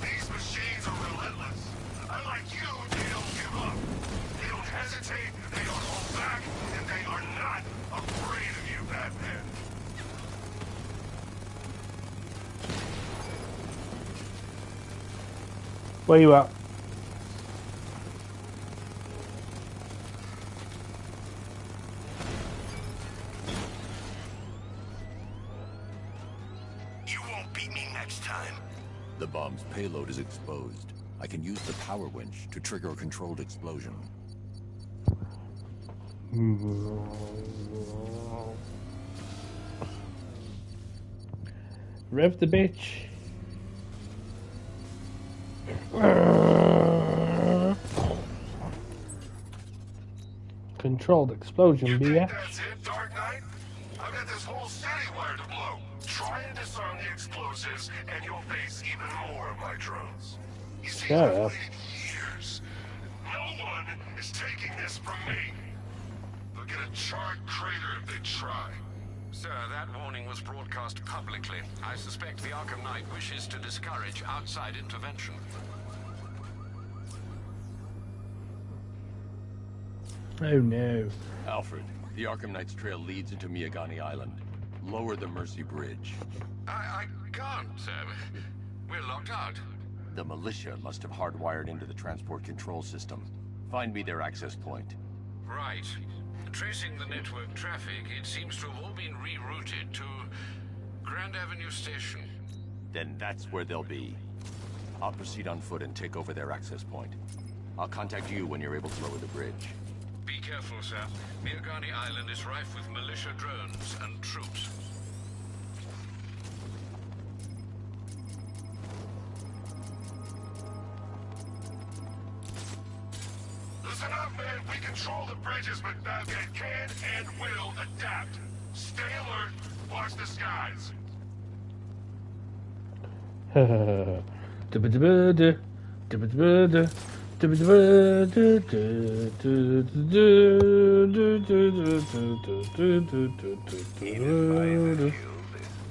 Speaker 6: These machines are relentless. Unlike you, they don't give up. They don't hesitate, they don't hold back, and they are not afraid of you, Batman.
Speaker 1: Where you at?
Speaker 5: You won't beat me next time.
Speaker 7: The bomb's payload is exposed. I can use the power winch to trigger a controlled explosion.
Speaker 1: Rev the bitch. Controlled explosion,
Speaker 6: You think
Speaker 1: BS.
Speaker 6: that's it, Dark Knight? I've got this whole city wired to blow. Try and disarm the explosives, and you'll face even more of my drones. You see,
Speaker 1: Shut
Speaker 6: I've
Speaker 1: up.
Speaker 6: waited years. No one is taking this from me. They'll get a charred crater if they try.
Speaker 10: Sir, that warning was broadcast publicly. I suspect the Arkham Knight wishes to discourage outside intervention.
Speaker 1: Oh no.
Speaker 7: Alfred, the Arkham Knight's trail leads into Miyagani Island. Lower the Mercy Bridge.
Speaker 10: I can't, sir. We're locked out.
Speaker 7: The militia must have hardwired into the transport control system. Find me their access point.
Speaker 10: Right. Tracing the network traffic, it seems to have all been rerouted to Grand Avenue Station.
Speaker 7: Then that's where they'll be. I'll proceed on foot and take over their access point. I'll contact you when you're able to lower the bridge.
Speaker 10: Be careful, sir. Miyagani Island is rife with militia drones and troops.
Speaker 6: Listen up, man. We control the bridges, but Batman can and will adapt. Stay alert. Watch the skies.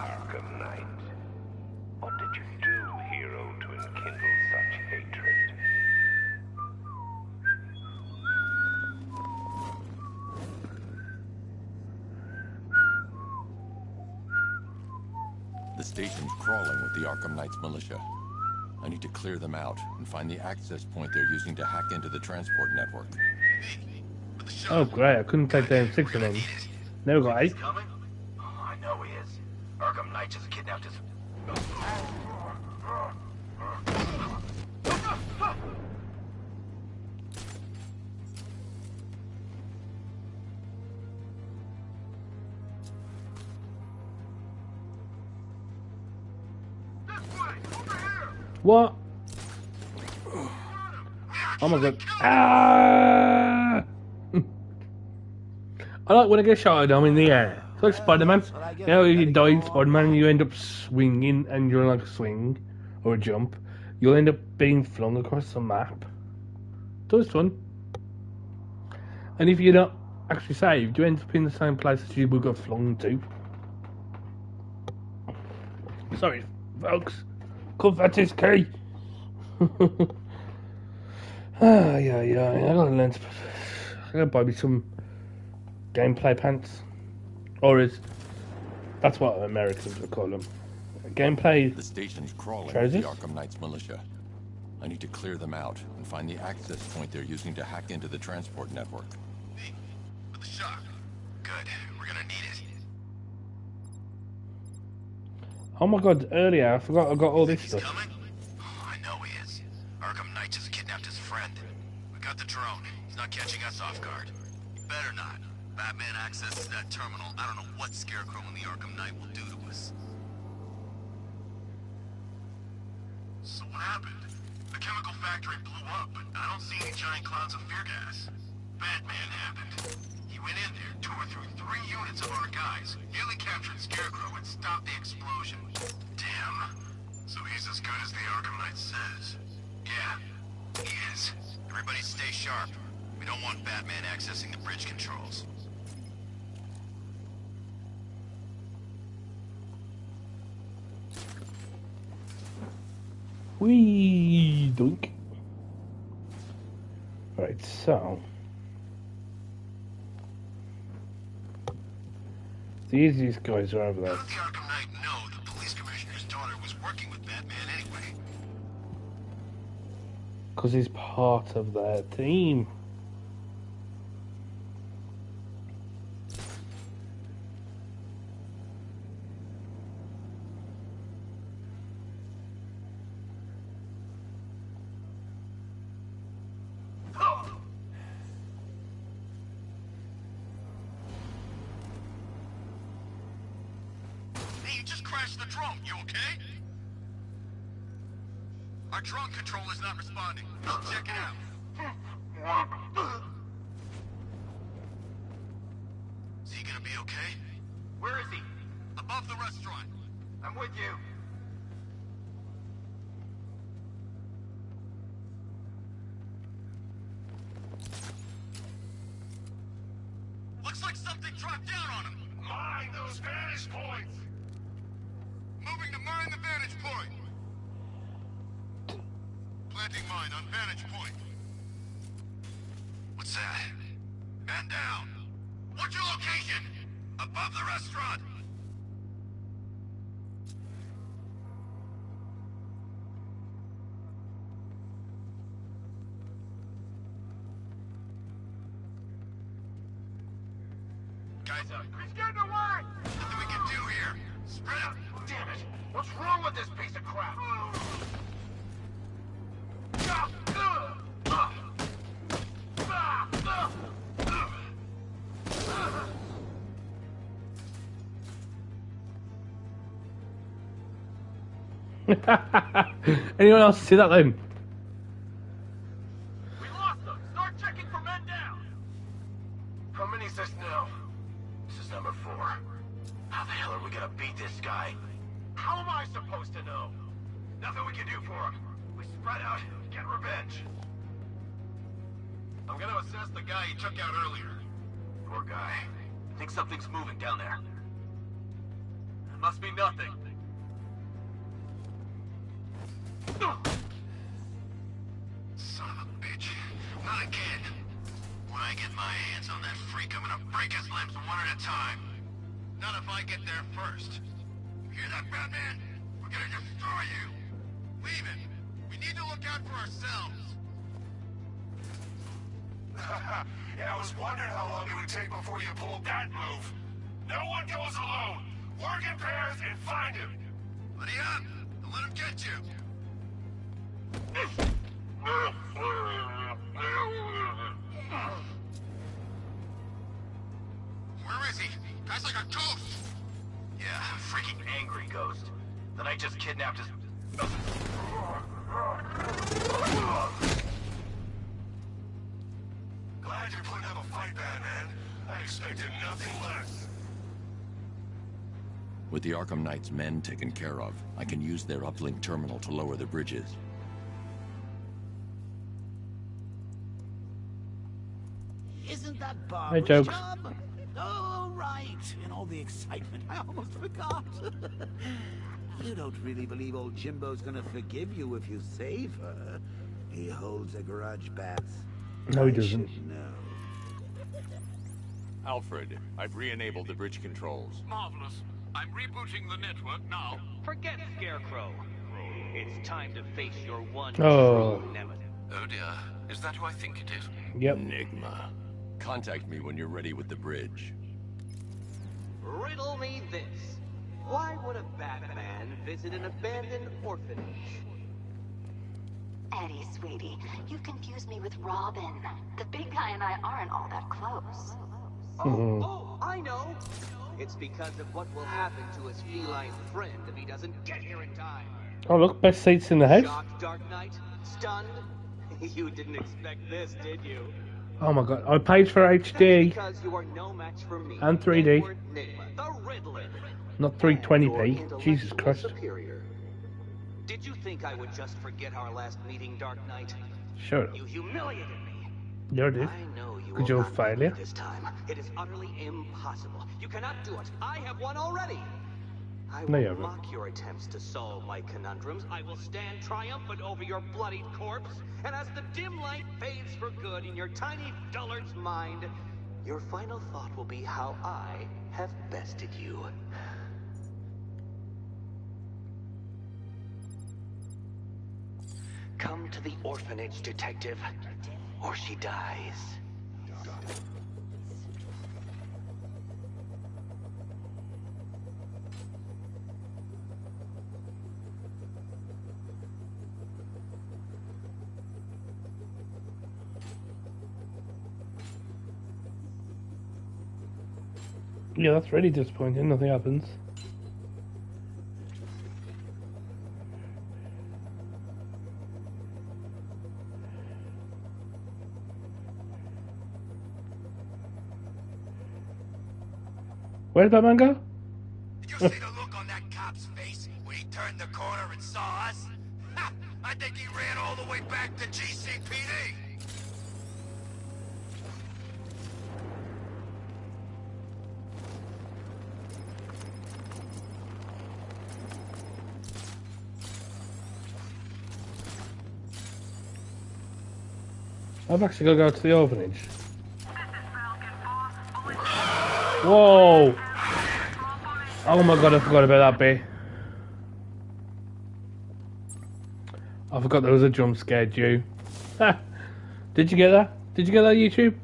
Speaker 11: Arkham Knight. What did you do, hero, to enkindle such hatred?
Speaker 7: The station's crawling with the Arkham Knight's militia. I need to clear them out and find the access point they're using to hack into the transport network.
Speaker 1: Oh great, I couldn't take down 6 of them. No guy.
Speaker 5: Coming? Oh, I know he is. Arkham Knight just kidnapped his...
Speaker 1: What? Oh my god. Ah! I like when I get shot at, I'm in the air. It's like Spider-Man. You know, if you die in Spider-Man, you end up swinging and you're on like a swing or a jump. You'll end up being flung across the map. So it's fun. And if you're not actually saved, you end up in the same place as you would got flung to. Sorry, folks. Comfort is key. Yeah. I gotta learn. I gotta buy me some gameplay pants, or that's what Americans would call them. Gameplay.
Speaker 7: The station's crawling
Speaker 1: trousers?
Speaker 7: with the Arkham Knight's militia. I need to clear them out and find the access point they're using to hack into the transport network.
Speaker 5: Me? With the shock. Good. We're gonna need it.
Speaker 1: Oh my god! Earlier, I forgot I got all this
Speaker 5: He's
Speaker 1: stuff.
Speaker 5: coming? Oh, I know he is. Arkham Knight just kidnapped his friend. We got the drone. He's not catching us off guard. He better not. Batman accesses that terminal. I don't know what Scarecrow and the Arkham Knight will do to us. So what happened? The chemical factory blew up, but I don't see any giant clouds of fear gas. Batman happened. He went in there, tore through 3 units of our guys, nearly captured Scarecrow and stopped the explosion. Damn. So he's as good as the Arkham Knight says. Yeah, he is. Everybody stay sharp. We don't want Batman accessing the bridge controls.
Speaker 1: Whee! Doink. Right, so the easiest guys are over there.
Speaker 5: How did the Arkham Knight know the police commissioner's daughter was working with Batman anyway?
Speaker 1: Because he's part of their team.
Speaker 5: Hey, you just crashed the drone. You okay? Our drone controller's not responding. Check it out. Is he gonna be okay? Where is he? Above the restaurant. I'm with you. Looks like something dropped down on him.
Speaker 6: Mine those vantage points!
Speaker 5: Moving to mine the vantage point. Planting mine on vantage point. What's that? Man down. What's your location? Above the restaurant. Guys up.
Speaker 6: He's getting away!
Speaker 5: Nothing we can do here. Spread out.
Speaker 6: Damn it! What's wrong with this piece of crap?
Speaker 1: Anyone else see that then?
Speaker 6: We lost them! Start checking for men down! How many is this now? This is number 4. How the hell are we gonna beat this guy? How am I supposed to know? Nothing we can do for him. We spread out, get revenge.
Speaker 5: I'm gonna assess the guy he took out earlier.
Speaker 6: Poor guy. Think something's moving down there. It must be nothing.
Speaker 5: Son of a bitch. Not again. When I get my hands on that freak, I'm gonna break his limbs one at a time. Not if I get there first. You hear that, Batman? We're gonna destroy you. Leave it. We need to look out for ourselves.
Speaker 6: Yeah, I was wondering how long it would take before you pulled that move. No one goes alone. Work in pairs and find him.
Speaker 5: Buddy up. Don't let him get you. Where is he? Guy's like a ghost. Yeah, freaking angry ghost. The Knight just kidnapped his...
Speaker 6: Glad you're putting up a fight, Batman. I expected nothing less.
Speaker 7: With the Arkham Knight's men taken care of, I can use their uplink terminal to lower the bridges.
Speaker 8: Isn't that
Speaker 1: Hey,
Speaker 8: Barbara's
Speaker 1: jokes.
Speaker 8: job? Oh, right. In all the excitement, I almost forgot. You don't really believe old Jimbo's gonna forgive you if you save her. He holds a grudge, Bats.
Speaker 1: No, he
Speaker 8: I
Speaker 1: doesn't.
Speaker 8: should know.
Speaker 7: Alfred, I've re-enabled the bridge controls.
Speaker 10: Marvelous. I'm rebooting the network now.
Speaker 11: Forget Scarecrow. It's time to face your one
Speaker 1: Oh.
Speaker 11: true nemesis.
Speaker 10: Oh dear. Is that who I think it is?
Speaker 1: Yep.
Speaker 7: Enigma. Contact me when you're ready with the bridge.
Speaker 11: Riddle me this. Why would a Batman visit an abandoned orphanage?
Speaker 4: Eddie, sweetie, you confused me with Robin. The big guy and I aren't all that close.
Speaker 11: Oh, I know! It's because of what will happen to his feline friend if he doesn't get here in time.
Speaker 1: Oh, look, best seats in the house.
Speaker 11: Shocked, Dark Knight? Stunned? You didn't expect this, did you?
Speaker 1: Oh my god, I paid for HD
Speaker 11: Because you are no match for me.
Speaker 1: and 3D,
Speaker 11: Edward Nygma, the Riddler.
Speaker 1: not
Speaker 11: Your
Speaker 1: 320p. Jesus
Speaker 11: intellectual
Speaker 1: Christ.
Speaker 11: superior. Did you think I would just forget our last meeting, Dark Knight?
Speaker 1: Shut up.
Speaker 11: You humiliated me.
Speaker 1: You did.
Speaker 11: I know you
Speaker 1: Because
Speaker 11: will
Speaker 1: you're a
Speaker 11: not
Speaker 1: failure.
Speaker 11: win this time. It is utterly impossible. You cannot do it. I have won already. I
Speaker 1: No, you
Speaker 11: will
Speaker 1: haven't.
Speaker 11: mock your attempts to solve my conundrums. I will stand triumphant over your bloodied corpse. And as the dim light fades for good in your tiny dullard's mind, your final thought will be how I have bested you. Come to the orphanage, detective, or she dies.
Speaker 1: Yeah, that's really disappointing. Nothing happens. Where's Batman go?
Speaker 5: Did you see the look on that cop's face when he turned the corner and saw us? Ha! I think he ran all the way back to GCPD.
Speaker 1: I've actually got to go to the orphanage. Whoa! Oh my god, I forgot about that bit. I forgot there was a jump scare due. Did you get that? Did you get that, YouTube?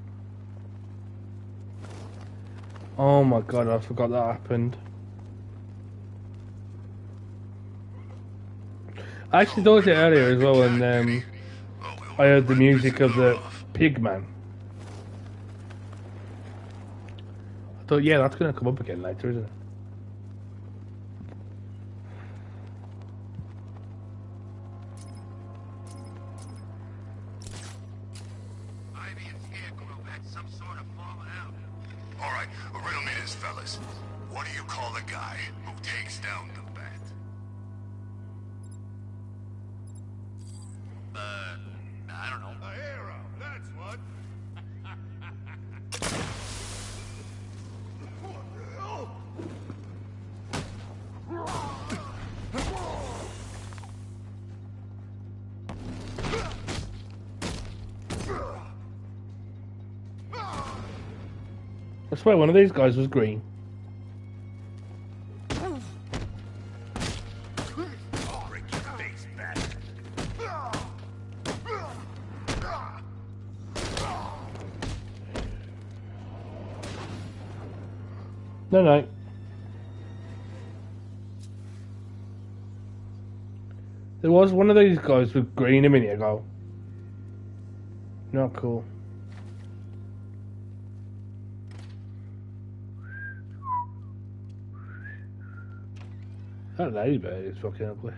Speaker 1: Oh my god, I forgot that happened. I actually thought it earlier as well, and I heard the music of the pig man. I thought, yeah, that's going to come up again later, isn't it?
Speaker 5: Ivy and Scarecrow had some sort of falling out. All right, well, riddle me this, fellas. What do you call the guy who takes down the bat?
Speaker 10: I don't know.
Speaker 6: A hero, that's what. What the hell?
Speaker 1: I swear one of these guys was green.
Speaker 5: Break your face, bat.
Speaker 1: No, no. There was one of these guys with green a minute ago. Not cool. That ladybird is fucking ugly.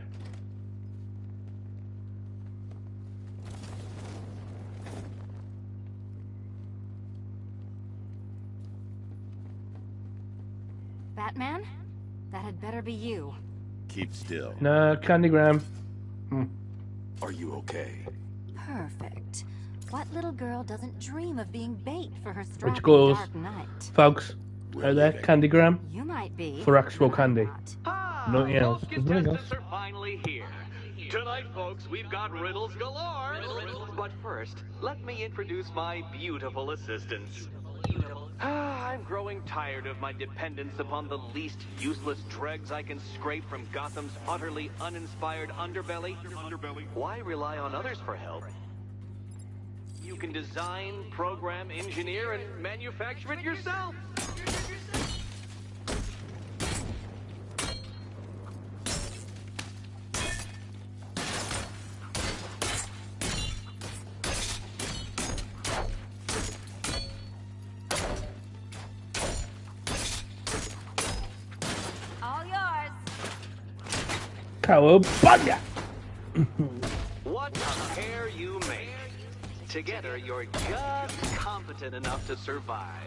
Speaker 12: Batman? That had better be you.
Speaker 7: Keep still.
Speaker 1: No, Candygram.
Speaker 7: Are you okay?
Speaker 12: Perfect. What little girl doesn't dream of being bait for her
Speaker 1: Which
Speaker 12: strapping
Speaker 1: goes,
Speaker 12: Dark Knight?
Speaker 1: folks, are there Candygram
Speaker 12: You might be.
Speaker 1: for actual candy? Nothing else.
Speaker 13: Most
Speaker 1: There's nothing else.
Speaker 13: contestants are finally here. Tonight, folks, we've got riddles galore. But first, let me introduce my beautiful assistants. I'm growing tired of my dependence upon the least useless dregs I can scrape from Gotham's utterly uninspired underbelly. Why rely on others for help? You can design, program, engineer, and manufacture it yourself.
Speaker 12: All yours.
Speaker 1: Cowabunga!
Speaker 13: What a pair you make. Together, you're just competent enough to survive.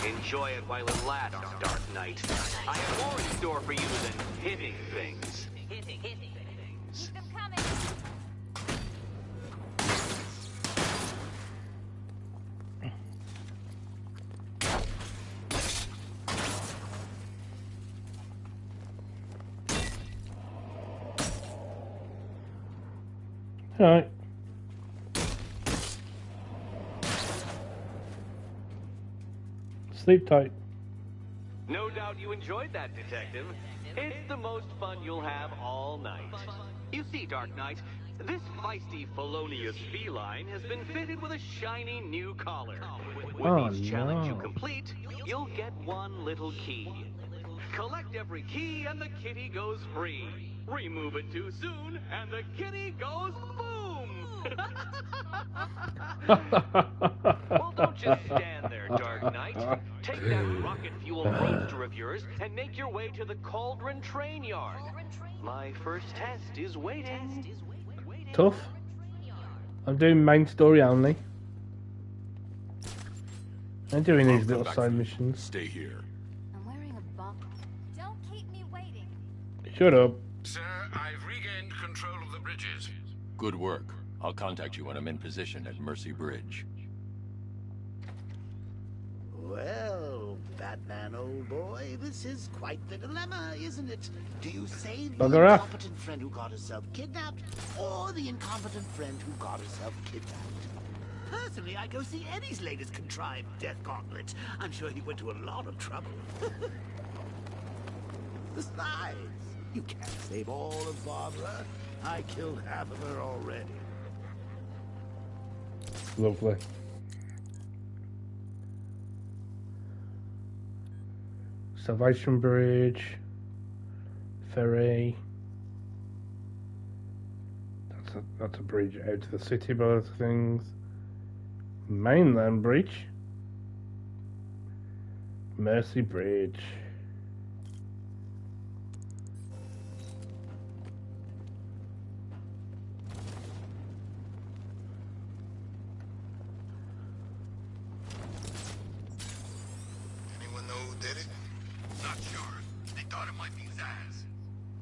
Speaker 13: Enjoy it while it lasts, Dark Knight. I have more in store for you than hitting things.
Speaker 12: Keep them coming.
Speaker 1: Alright. Sleep tight.
Speaker 13: No doubt you enjoyed that, Detective. It's the most fun you'll have all night. You see, Dark Knight, this feisty, felonious feline has been fitted with a shiny new collar. With each challenge you complete, you'll get one little key. Collect every key and the kitty goes free. Remove it too soon and the kitty goes boom! Well, don't just stand there, Dark Knight. Take that rocket-fueled roadster of yours and make your way to the Cauldron Train Yard. My first test is waiting.
Speaker 1: Tough. I'm doing main story only. I'm doing these little side missions.
Speaker 7: Stay here.
Speaker 12: I'm wearing a bump. Don't keep me waiting.
Speaker 1: Shut up.
Speaker 10: Sir, I've regained control of the bridges.
Speaker 7: Good work. I'll contact you when I'm in position at Mercy Bridge.
Speaker 8: Well, Batman, old boy, this is quite the dilemma, isn't it? Do you save the
Speaker 1: Bugger off.
Speaker 8: incompetent friend who got herself kidnapped, or the incompetent friend who got herself kidnapped? Personally, I go see Eddie's latest contrived death gauntlet. I'm sure he went to a lot of trouble. Besides, you can't save all of Barbara. I killed half of her already.
Speaker 1: Lovely. Salvation Bridge. Ferry. That's a bridge out to the city, by other things. Mainland Bridge. Mercy Bridge.
Speaker 5: Anyone know who did it? Not sure. They thought it might be Zaz.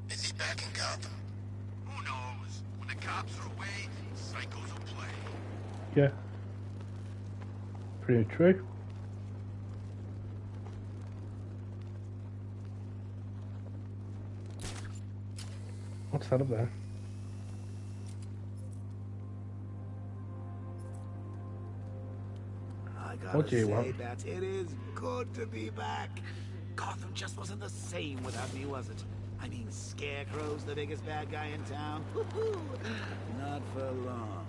Speaker 5: Is he back in Gotham? Who knows? When the cops are away, psychos will play.
Speaker 1: Yeah. Pretty true. What's that up there?
Speaker 8: I gotta
Speaker 1: What do you
Speaker 8: say,
Speaker 1: want?
Speaker 8: Bats, it is good to be back. Gotham just wasn't the same without me, was it? I mean, Scarecrow's the biggest bad guy in town. Woo-hoo. Not for long.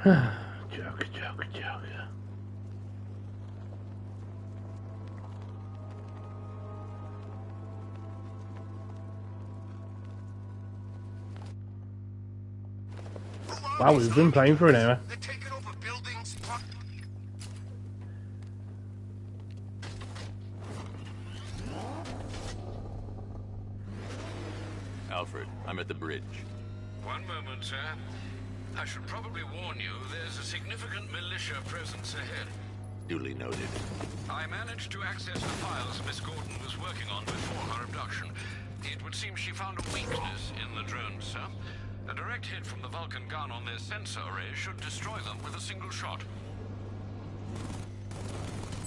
Speaker 1: Joke. Wow, we've been playing for an hour.
Speaker 5: They're taking over buildings.
Speaker 7: Alfred, I'm at the bridge.
Speaker 10: One moment, sir. I should probably warn you, there's a significant militia presence ahead.
Speaker 7: Duly noted.
Speaker 10: I managed to access the files Miss Gordon was working on before her abduction. It would seem she found a weakness in the drones, sir. A direct hit from the Vulcan gun on their sensor array should destroy them with a single shot.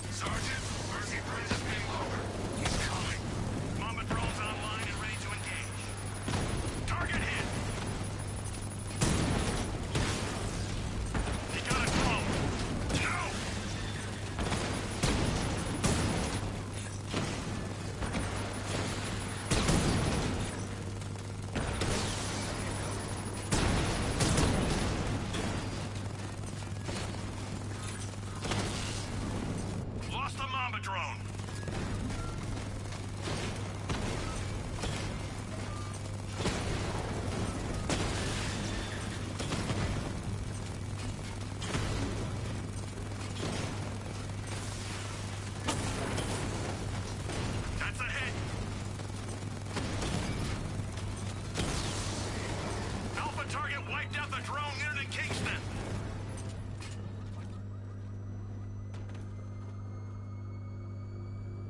Speaker 6: Sergeant, Mercy Bridge is being lowered. He's coming.
Speaker 9: Mamba drones online and ready to engage. Target hit! He got a drone! No! Lost the Mamba drone! That's a hit! Alpha target wiped out the drone near the Kingston!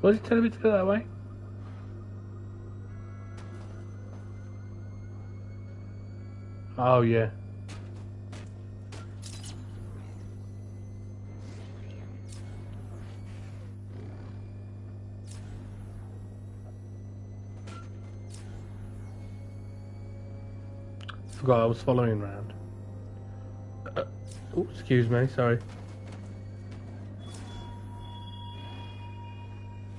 Speaker 1: Was it telling me to go that way? Oh, yeah. Forgot I was following round. Oh, excuse me, sorry.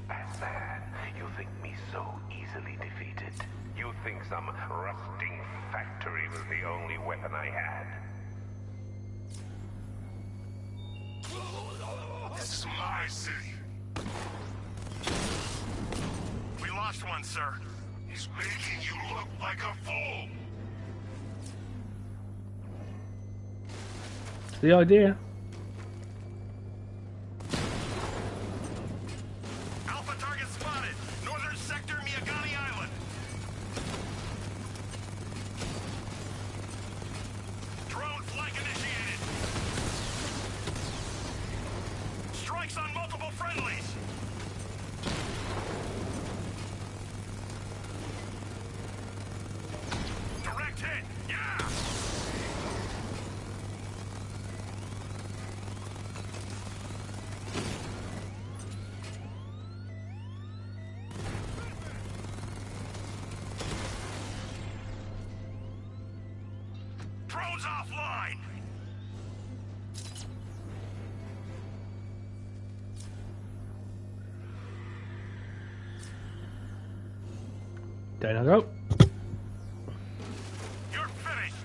Speaker 11: Batman, you think me so easily defeated? You think some rusting factory was the only weapon I had?
Speaker 6: This is my city.
Speaker 9: We lost one, sir.
Speaker 6: He's making you look like a fool.
Speaker 1: It's the idea.
Speaker 9: Alpha target spotted! Northern sector, Miyagani Island! Drone flank initiated! Strikes on multiple friendlies! Direct hit! Yeah! Drones offline!
Speaker 1: Down I go.
Speaker 9: You're finished!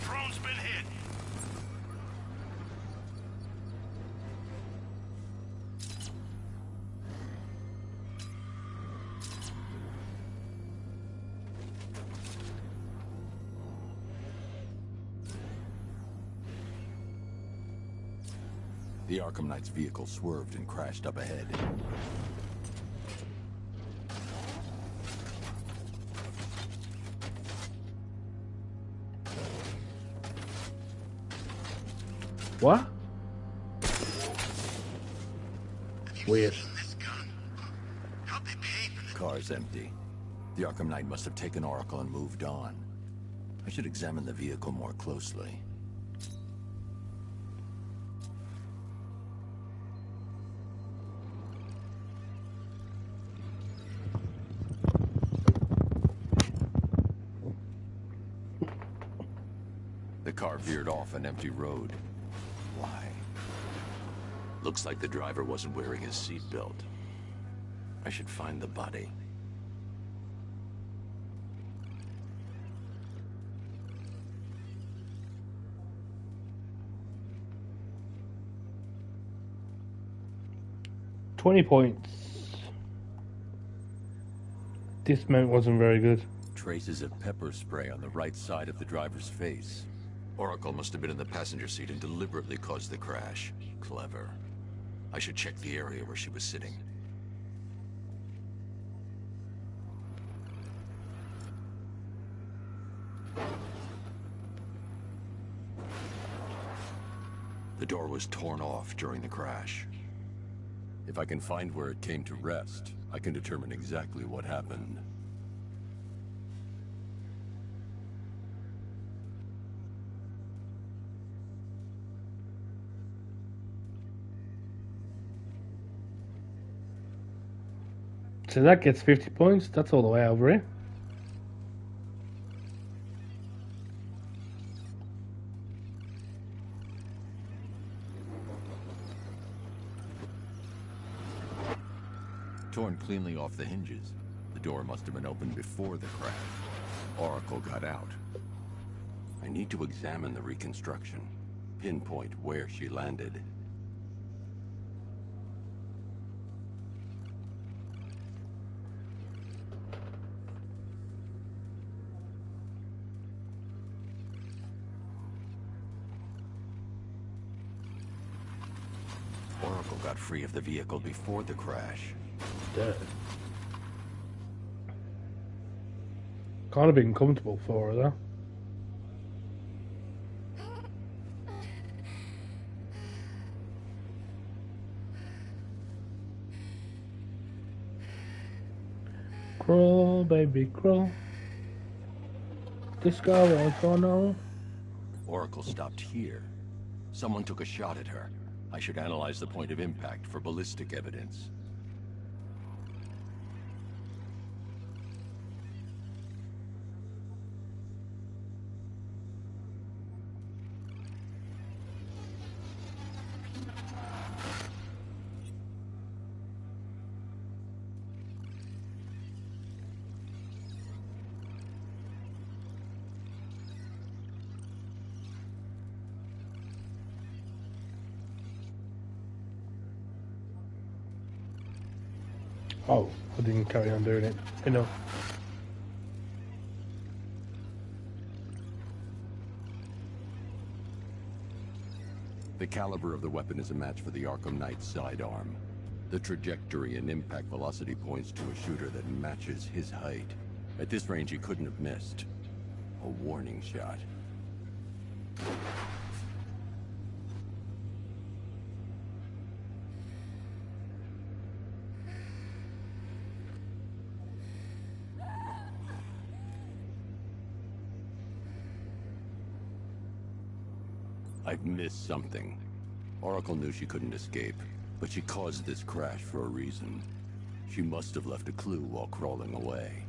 Speaker 9: Drone's been hit!
Speaker 7: The Arkham Knight's vehicle swerved and crashed up ahead.
Speaker 1: What? Weird.
Speaker 7: The car's empty. The Arkham Knight must have taken Oracle and moved on. I should examine the vehicle more closely. The car veered off an empty road. Why? Looks like the driver wasn't wearing his seatbelt. I should find the body.
Speaker 1: £20. Dismount wasn't very good.
Speaker 7: Traces of pepper spray on the right side of the driver's face. Oracle must have been in the passenger seat and deliberately caused the crash. Clever. I should check the area where she was sitting. The door was torn off during the crash. If I can find where it came to rest, I can determine exactly what happened.
Speaker 1: So that gets 50 points. That's all the way over here.
Speaker 7: Torn cleanly off the hinges. The door must have been opened before the crash. Oracle got out. I need to examine the reconstruction. Pinpoint where she landed. Oracle got free of the vehicle before the crash.
Speaker 1: Dead. Kind of been comfortable for her though. Crawl, baby, crawl. Disco, Inferno.
Speaker 7: Oracle stopped here. Someone took a shot at her. I should analyze the point of impact for ballistic evidence.
Speaker 1: Oh, I didn't carry on doing it. Enough.
Speaker 7: The caliber of the weapon is a match for the Arkham Knight's sidearm. The trajectory and impact velocity points to a shooter that matches his height. At this range, he couldn't have missed. A warning shot. I've missed something. Oracle knew she couldn't escape, but she caused this crash for a reason. She must have left a clue while crawling away.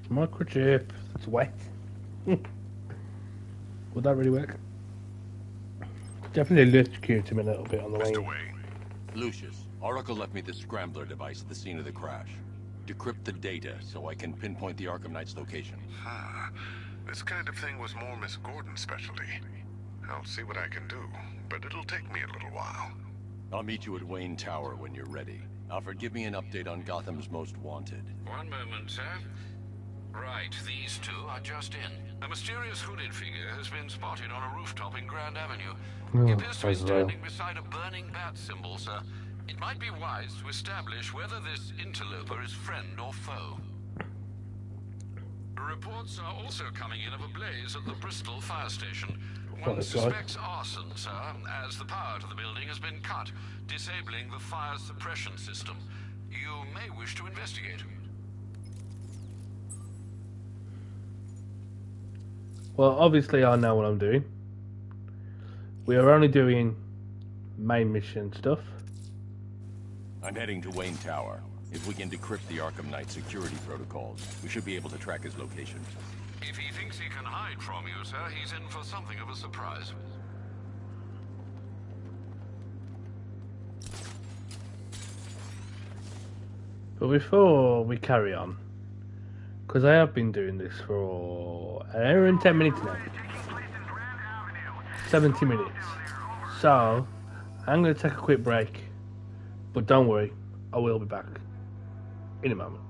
Speaker 1: Microchip. It's wet. Would that really work? Definitely electrocute him a little bit on the way.
Speaker 6: Mr. Wayne.
Speaker 7: Lucius, Oracle left me the scrambler device at the scene of the crash. Decrypt the data so I can pinpoint the Arkham Knight's location.
Speaker 6: This kind of thing was more Miss Gordon's specialty. I'll see what I can do, but it'll take me a little while.
Speaker 7: I'll meet you at Wayne Tower when you're ready. Alfred, give me an update on Gotham's Most Wanted.
Speaker 10: One moment, sir. Right, these two are just in. A mysterious hooded figure has been spotted on a rooftop in Grand Avenue. He appears to be standing beside a burning bat symbol, sir. It might be wise to establish whether this interloper is friend or foe. Reports are also coming in of a blaze at the Bristol fire station. One suspects arson, sir, as the power to the building has been cut, disabling the fire suppression system. You may wish to investigate.
Speaker 1: Well, obviously I know what I'm doing. We are only doing main mission stuff.
Speaker 14: I'm heading to Wayne Tower. If we can decrypt the Arkham Knight security protocols, we should be able to track his location.
Speaker 10: If he thinks he can hide from you, sir, he's in for something of a surprise.
Speaker 1: But before we carry on, because I have been doing this for an hour and 10 minutes now, 70 minutes, so I'm going to take a quick break, but don't worry, I will be back in a moment.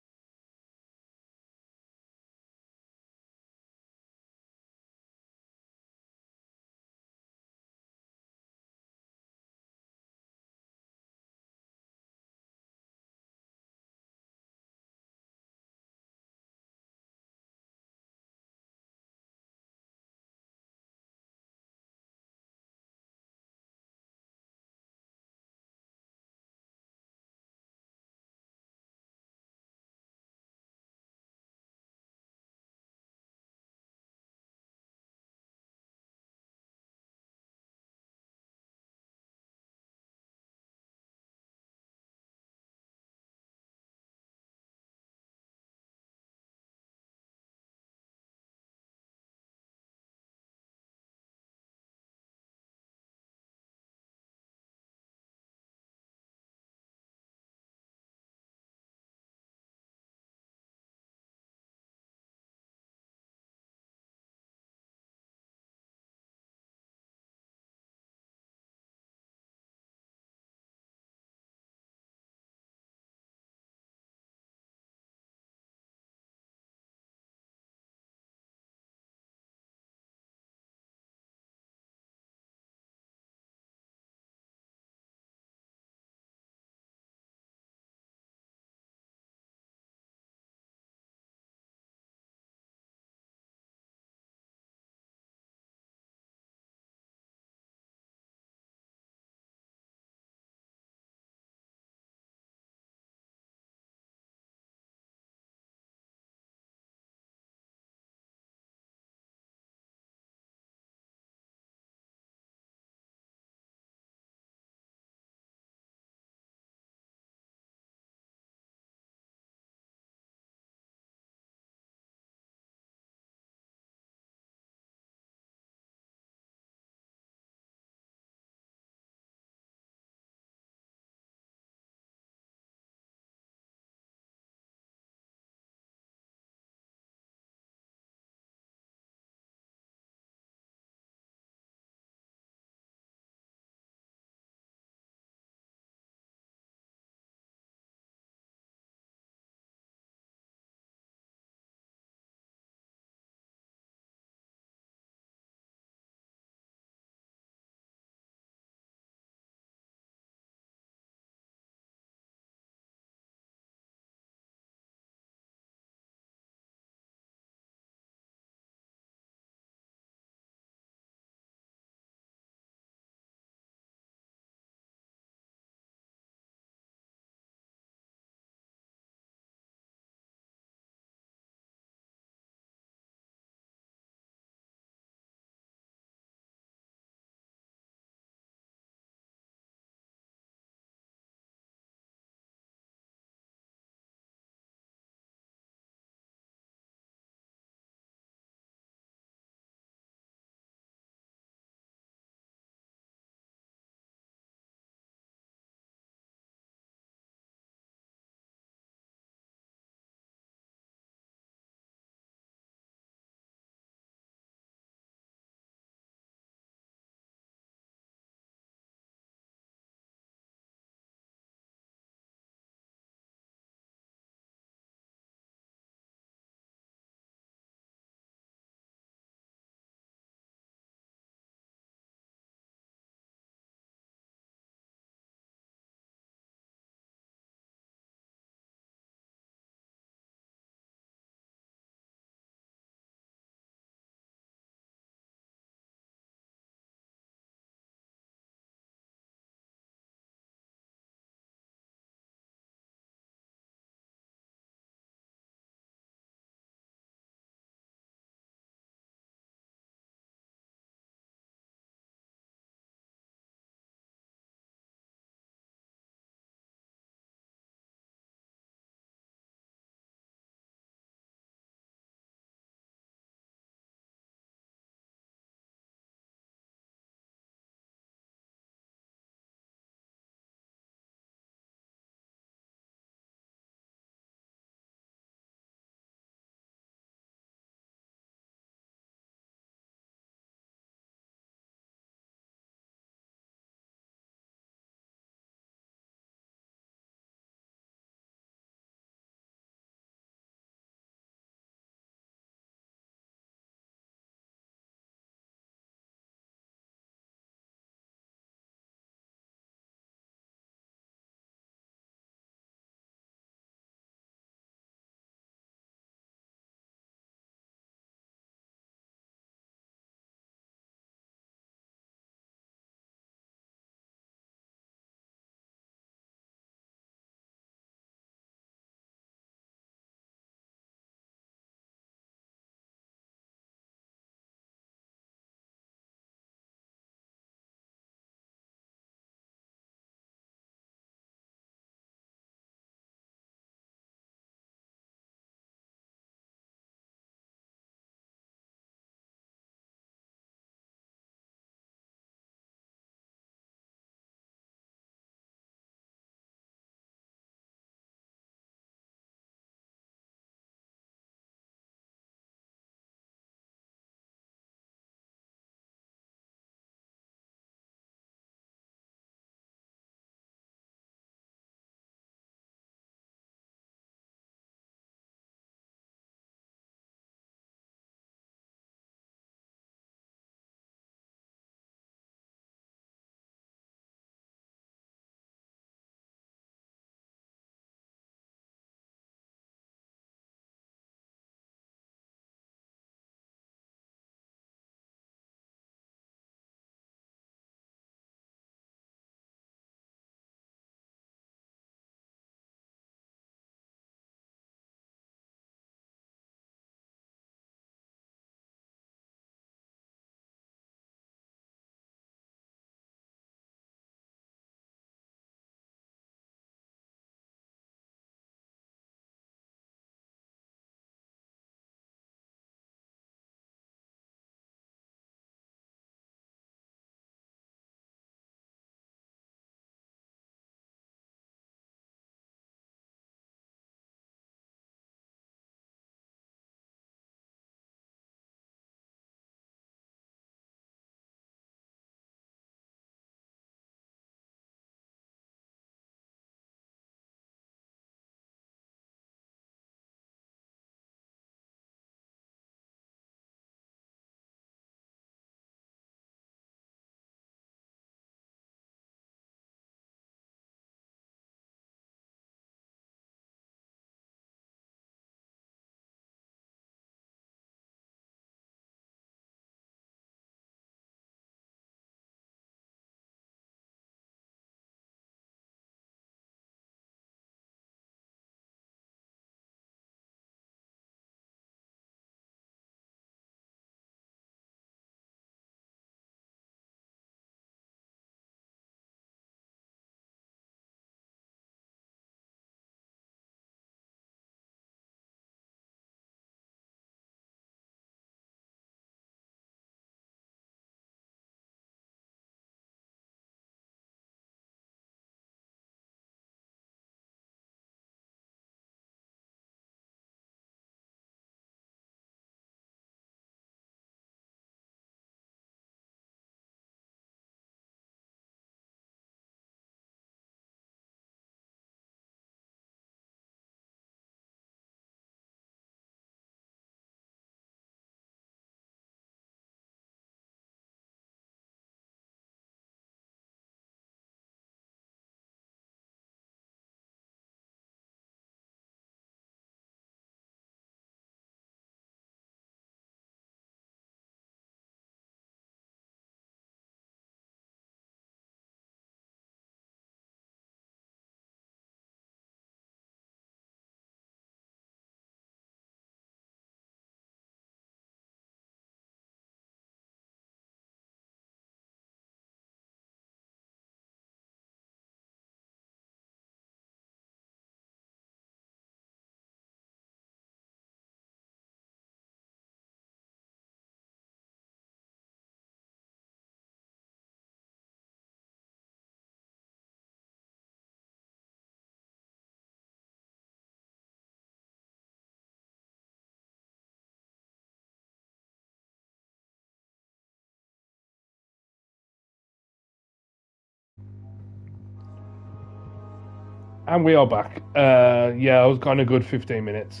Speaker 1: And we are back. Yeah, I was gone a good 15 minutes.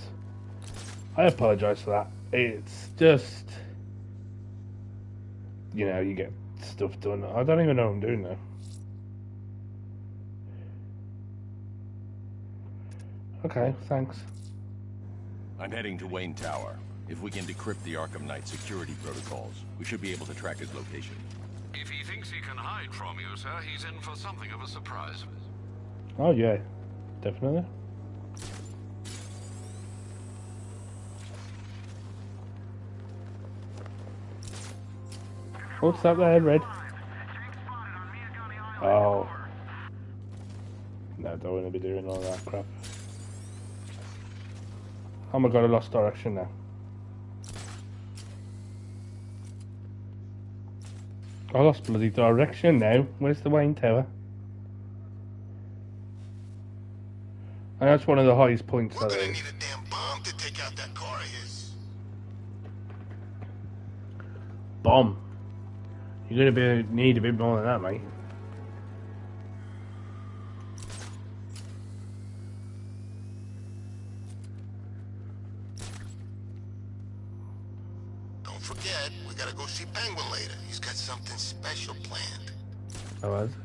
Speaker 1: I apologise for that. It's just, you know, you get stuff done. I don't even know what I'm doing now. Okay, thanks.
Speaker 14: I'm heading to Wayne Tower. If we can decrypt the Arkham Knight security protocols, we should be able to track his location.
Speaker 10: If he thinks he can hide from you, sir, he's in for something of a surprise.
Speaker 1: Oh yeah, definitely. What's that there, Red? Oh. No, don't want to be doing all that crap. Oh my god, I lost direction now. I lost bloody direction now. Where's the Wayne Tower? And that's one of the highest points.
Speaker 5: We're gonna need a damn bomb to take out that car of his.
Speaker 1: Bomb. You're gonna need a bit more than that, mate.
Speaker 5: Don't forget, we gotta go see Penguin later. He's got something special planned.
Speaker 1: Oh, has he?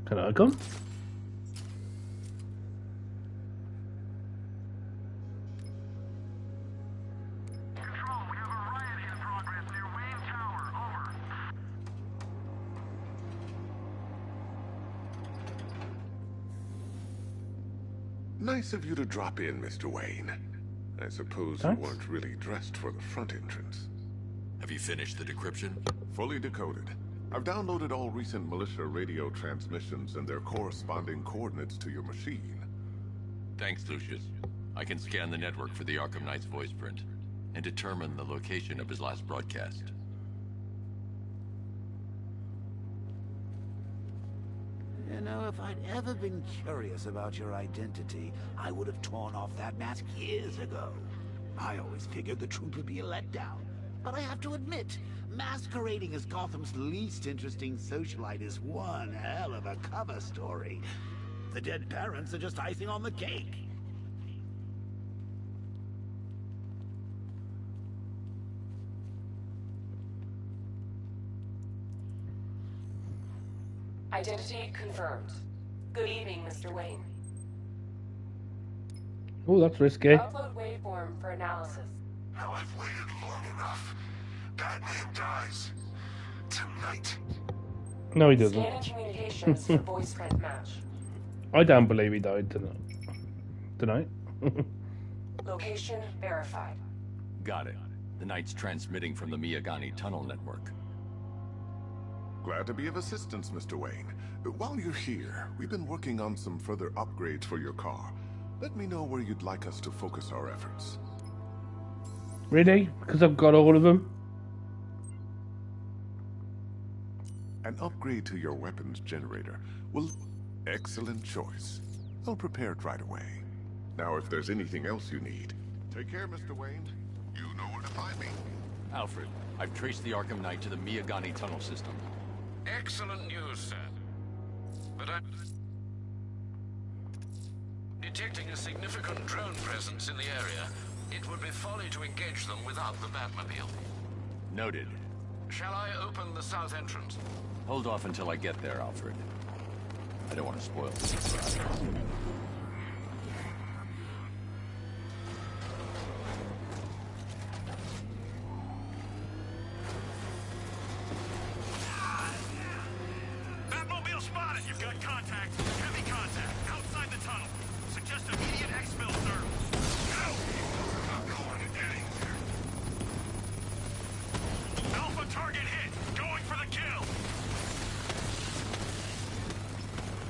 Speaker 1: Can I come?
Speaker 6: Nice of you to drop in, Mr. Wayne. I suppose
Speaker 1: Thanks.
Speaker 6: you weren't really dressed for the front entrance.
Speaker 7: Have you finished the decryption?
Speaker 6: Fully decoded. I've downloaded all recent militia radio transmissions and their corresponding coordinates to your machine.
Speaker 7: Thanks, Lucius. I can scan the network for the Arkham Knight's voice print and determine the location of his last broadcast.
Speaker 8: You know, if I'd ever been curious about your identity, I would have torn off that mask years ago. I always figured the truth would be a letdown. But I have to admit, masquerading as Gotham's least interesting socialite is one hell of a cover story. The dead parents are just icing on the cake.
Speaker 3: Identity confirmed. Good evening, Mr. Wayne.
Speaker 1: Oh, that's risky.
Speaker 3: Upload waveform for analysis.
Speaker 6: Now I've waited long enough. Batman dies. Tonight.
Speaker 1: No, he doesn't.
Speaker 3: Scanning communications for voice print match.
Speaker 1: I don't believe he died tonight.
Speaker 3: Location verified.
Speaker 7: Got it. The Knight's transmitting from the Miyagani tunnel network.
Speaker 6: Glad to be of assistance, Mr. Wayne. While you're here, we've been working on some further upgrades for your car. Let me know where you'd like us to focus our efforts.
Speaker 1: Really? Because I've got all of them?
Speaker 6: An upgrade to your weapons generator will... Excellent choice. I'll prepare it right away. Now, if there's anything else you need, take care, Mr. Wayne. You know where to find me.
Speaker 7: Alfred, I've traced the Arkham Knight to the Miyagani tunnel system.
Speaker 10: Excellent news, sir. But I'm detecting a significant drone presence in the area. It would be folly to engage them without the Batmobile.
Speaker 7: Noted.
Speaker 10: Shall I open the south entrance?
Speaker 7: Hold off until I get there, Alfred. I don't want to spoil the surprise.
Speaker 9: Batmobile spotted! You've got contact. Heavy contact. Outside the tunnel. Suggest immediate exfil, sir. Go! I'm going to get here. Alpha target hit. Going for the kill.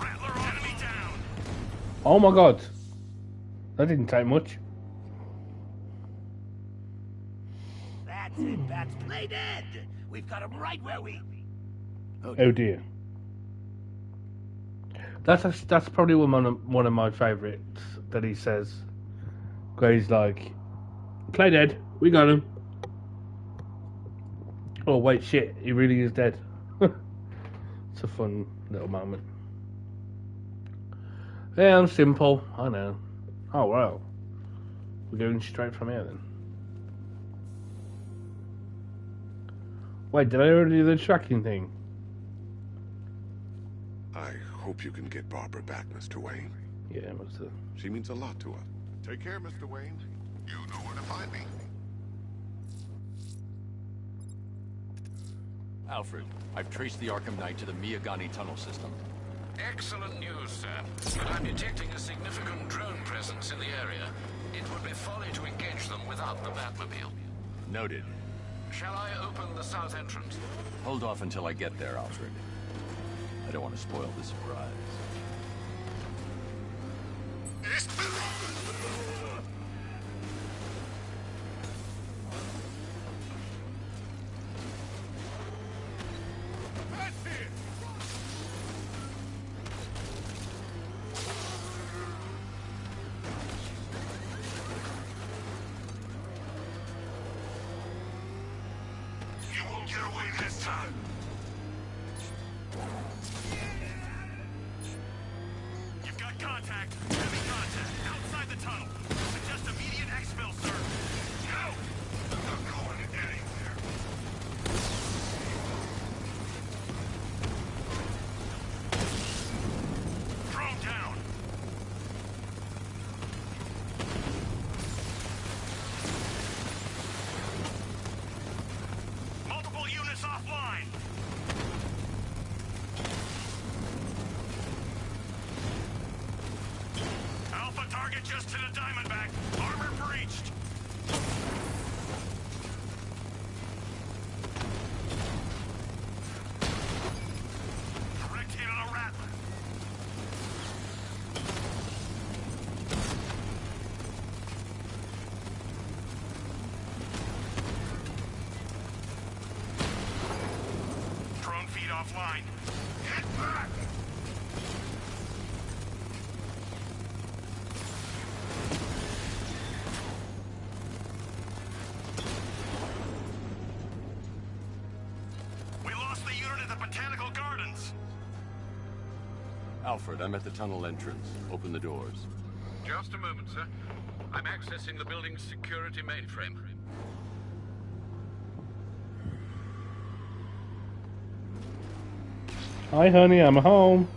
Speaker 9: Rattler on enemy down.
Speaker 1: Oh my god. That didn't take much.
Speaker 8: That's it, Bats. Play dead. We've got him right where we...
Speaker 1: Oh dear. That's probably one of my favourites that he says. Where he's like, play dead, we got him. Oh wait, shit, he really is dead. It's a fun little moment. Yeah, I'm simple. I know. Oh, well. We're going straight from here then. Wait, did I already do the tracking thing?
Speaker 6: I hope you can get Barbara back, Mr. Wayne.
Speaker 1: Yeah, must have.
Speaker 6: She means a lot to us. Take care, Mr. Wayne. You know where to find me.
Speaker 14: Alfred, I've traced the Arkham Knight to the Miyagani tunnel system.
Speaker 10: Excellent news, sir. But I'm detecting a significant drone presence in the area. It would be folly to engage them without the Batmobile.
Speaker 14: Noted.
Speaker 10: Shall I open the south entrance?
Speaker 14: Hold off until I get there, Alfred. I don't want to spoil the surprise.
Speaker 9: Just to the Diamondback. Armor breached. Direct hit on a Rattler. Drone feed offline. Get back!
Speaker 14: Alfred, I'm at the tunnel entrance. Open the doors.
Speaker 10: Just a moment, sir. I'm accessing the building's security mainframe.
Speaker 1: Hi, honey, I'm home.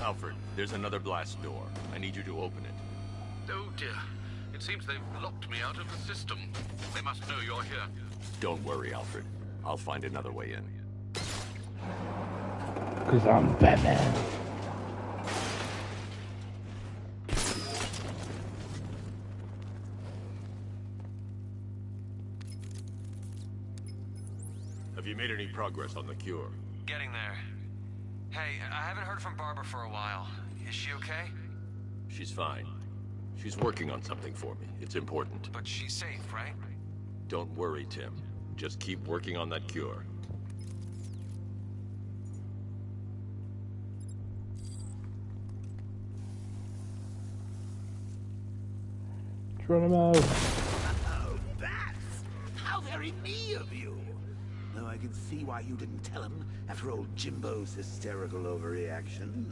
Speaker 14: Alfred, there's another blast door. I need you to open it.
Speaker 10: Oh dear. It seems they've locked me out of the system. They must know you're here.
Speaker 14: Don't worry, Alfred. I'll find another way in.
Speaker 1: Because I'm Batman.
Speaker 14: Have you made any progress on the cure?
Speaker 15: Getting there. Hey, I haven't heard from Barbara for a while. Is she okay?
Speaker 14: She's fine. She's working on something for me. It's important.
Speaker 15: But she's safe, right?
Speaker 14: Don't worry, Tim. Just keep working on that cure.
Speaker 1: Geronimo.
Speaker 8: Oh, bats! How very me of you! Though I can see why you didn't tell him after old Jimbo's hysterical overreaction.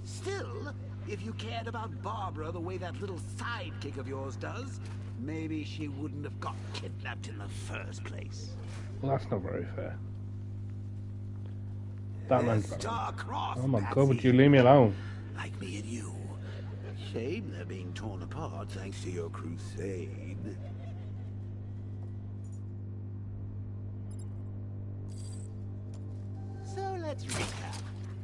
Speaker 8: Still, if you cared about Barbara the way that little sidekick of yours does, maybe she wouldn't have got kidnapped in the first place.
Speaker 1: Well, that's not very fair. Batman's Batman.
Speaker 8: Star-crossed,
Speaker 1: Oh my
Speaker 8: Patsy.
Speaker 1: god, would you leave me alone?
Speaker 8: Like me and you. Shame they're being torn apart thanks to your crusade. So let's recap.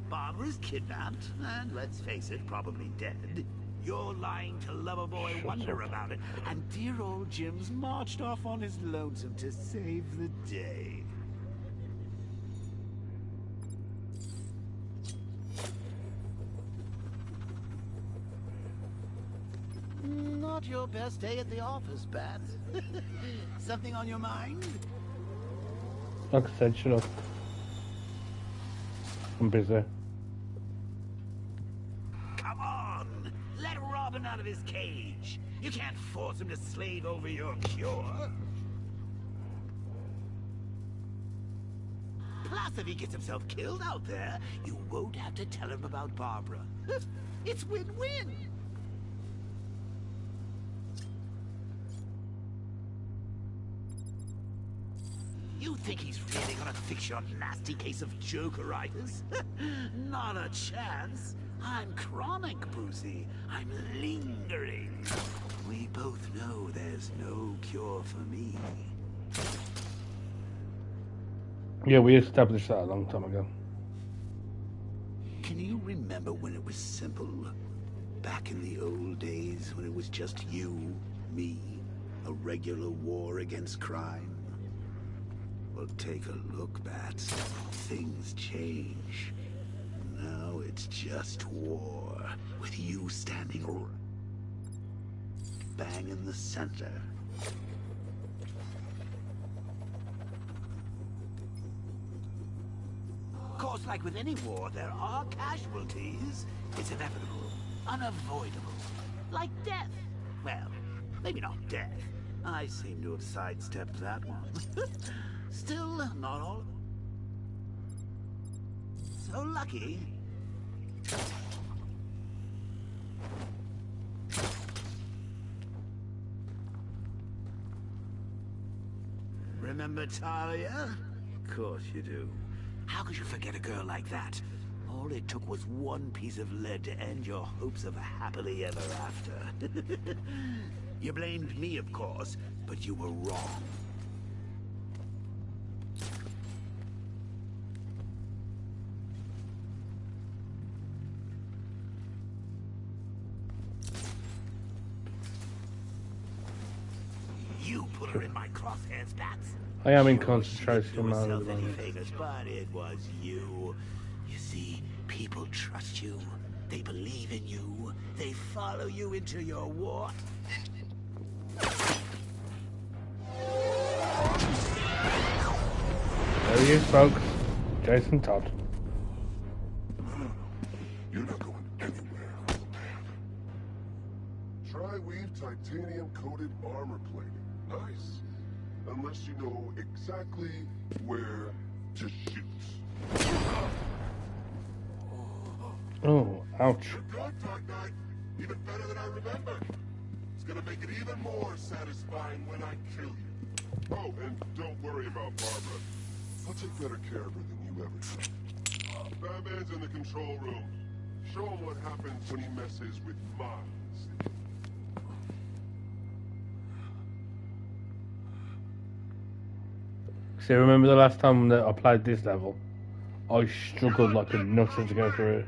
Speaker 8: Barbara's kidnapped, and let's face it, probably dead. You're lying to Loverboy Wonder about it, and dear old Jim's marched off on his lonesome to save the day. Not your best day at the office, Bat. Something on your mind?
Speaker 1: Like I said, shut up. I'm busy.
Speaker 8: Come on! Let Robin out of his cage! You can't force him to slave over your cure! Plus, Plus, if he gets himself killed out there, you won't have to tell him about Barbara. It's win-win. You think he's really gonna fix your nasty case of Jokeritis? Not a chance. I'm chronic, Brucey. I'm lingering. We both know there's no cure for me.
Speaker 1: Yeah, we established that a long time ago.
Speaker 8: Can you remember when it was simple? Back in the old days when it was just you, me, a regular war against crime? Well, take a look, Bats. Things change. Now it's just war, with you standing bang in the center. Of course, like with any war, there are casualties. It's inevitable, unavoidable. Like death. Well, maybe not death. I seem to have sidestepped that one. Still, not all. So lucky. Remember Talia? Of course you do. How could you forget a girl like that? All it took was one piece of lead to end your hopes of a happily ever after. You blamed me, of course, but you were wrong. You put her in my crosshairs, Bats.
Speaker 1: I am in concentration
Speaker 8: mode.
Speaker 1: mode.
Speaker 8: Any favors, but it was you. You see, people trust you. They believe in you. They follow you into your war.
Speaker 1: There he is, folks. Jason Todd.
Speaker 6: You're not going anywhere. Tri-weave titanium-coated armor plating. Nice. Unless you know exactly where to shoot.
Speaker 1: Oh, ouch.
Speaker 6: Good Dark Knight. Even better than I remember. It's gonna make it even more satisfying when I kill you. Oh, and don't worry about Barbara. I'll take better care of her than you ever did. Batman's in the control room. Show him what happens when he messes with minds.
Speaker 1: See, remember the last time that I played this level? I struggled like a nutter to go through it.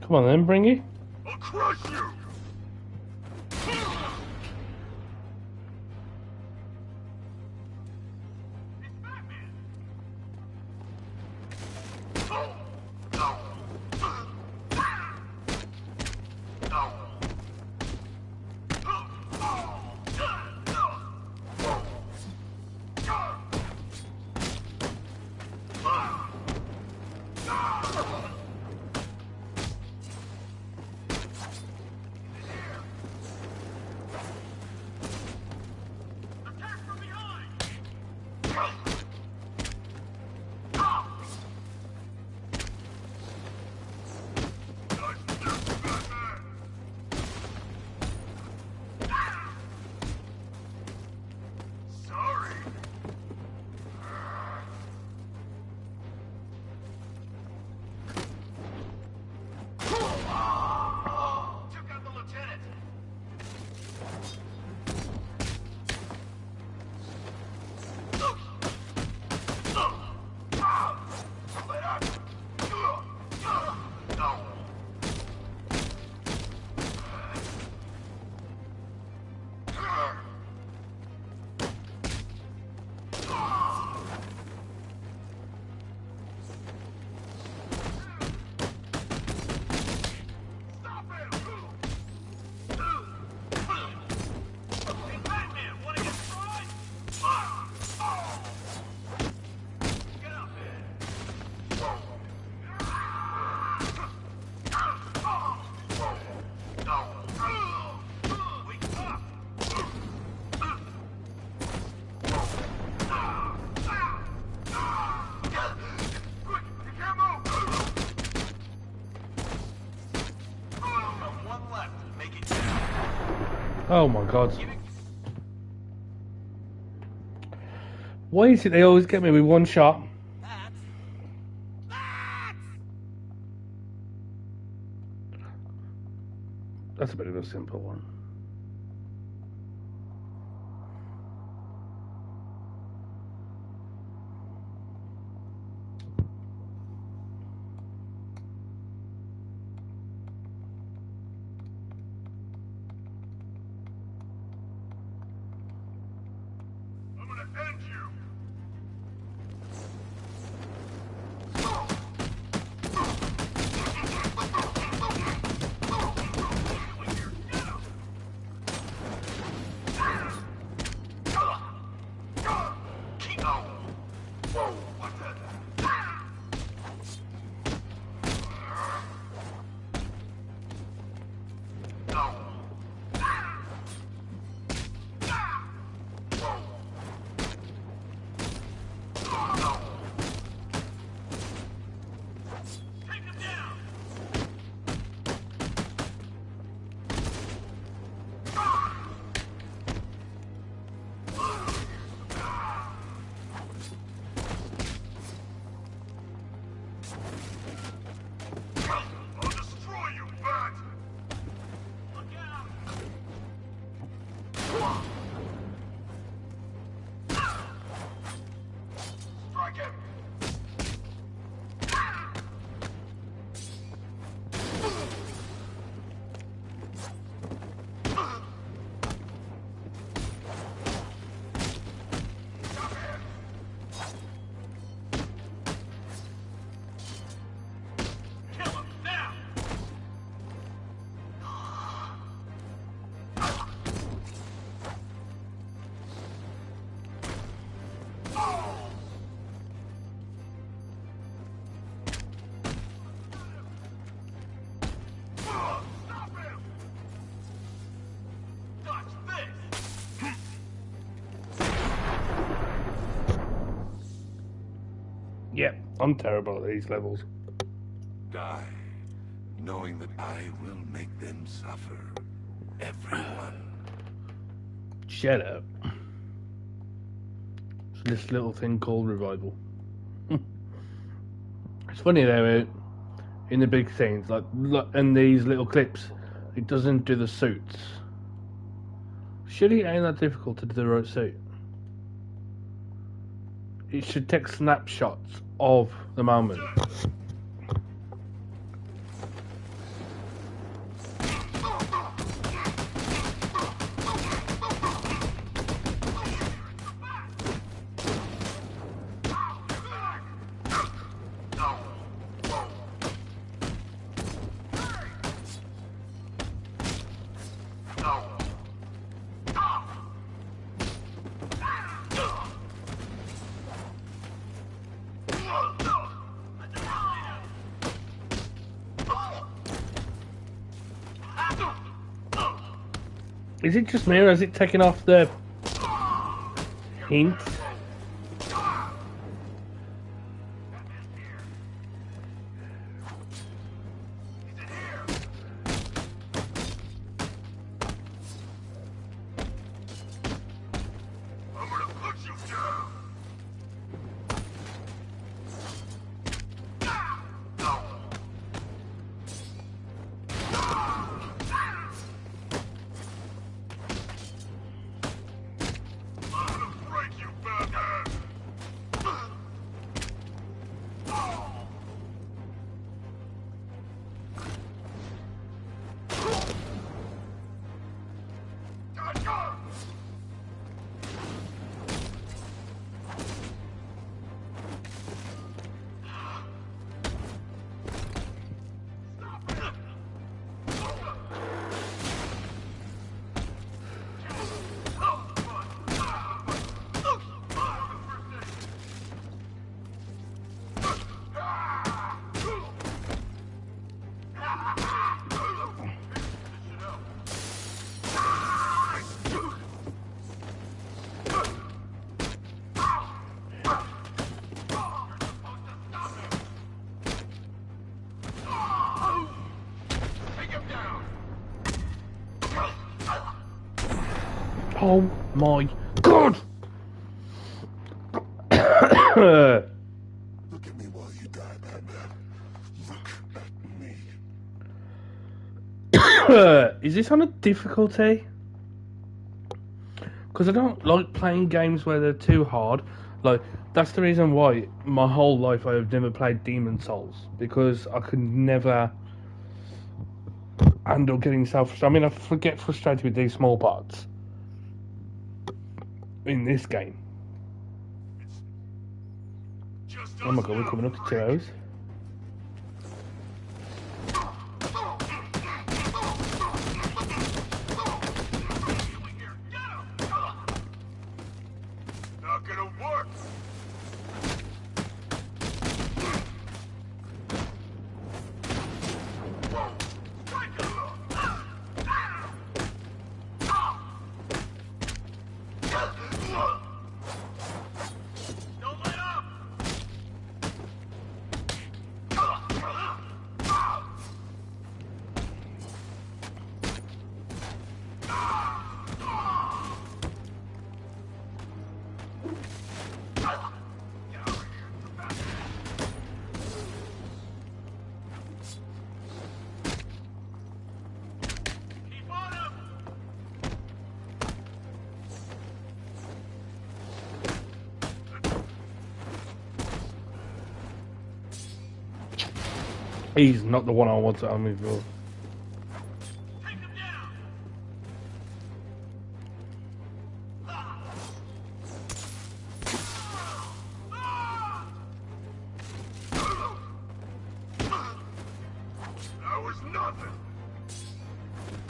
Speaker 1: Come on then, bring it.
Speaker 6: I'll crush you!
Speaker 1: Oh my god. Why is it they always get me with one shot? That's a bit of a simple one.
Speaker 6: I'm gonna end you!
Speaker 1: Yep, I'm terrible at these levels.
Speaker 6: Die, knowing that I will make them suffer. Everyone.
Speaker 1: Shut up. It's this little thing called revival. It's funny though, in the big scenes, like in these little clips, it doesn't do the suits. Surely it ain't that difficult to do the right suit. It should take snapshots of the moment. Is it just me, or has it taken off the hint?
Speaker 6: Break you back!
Speaker 1: Oh my god!
Speaker 6: Look at me while you die, Batman. Look at me.
Speaker 1: Is this on a difficulty? Because I don't like playing games where they're too hard. Like, that's the reason why my whole life I have never played Demon Souls. Because I could never handle getting self... I mean, I get frustrated with these small parts in this game. Oh my god, we're coming up to 2 hours.
Speaker 6: Not gonna work.
Speaker 1: He's not the one I want to army for.
Speaker 6: That was nothing.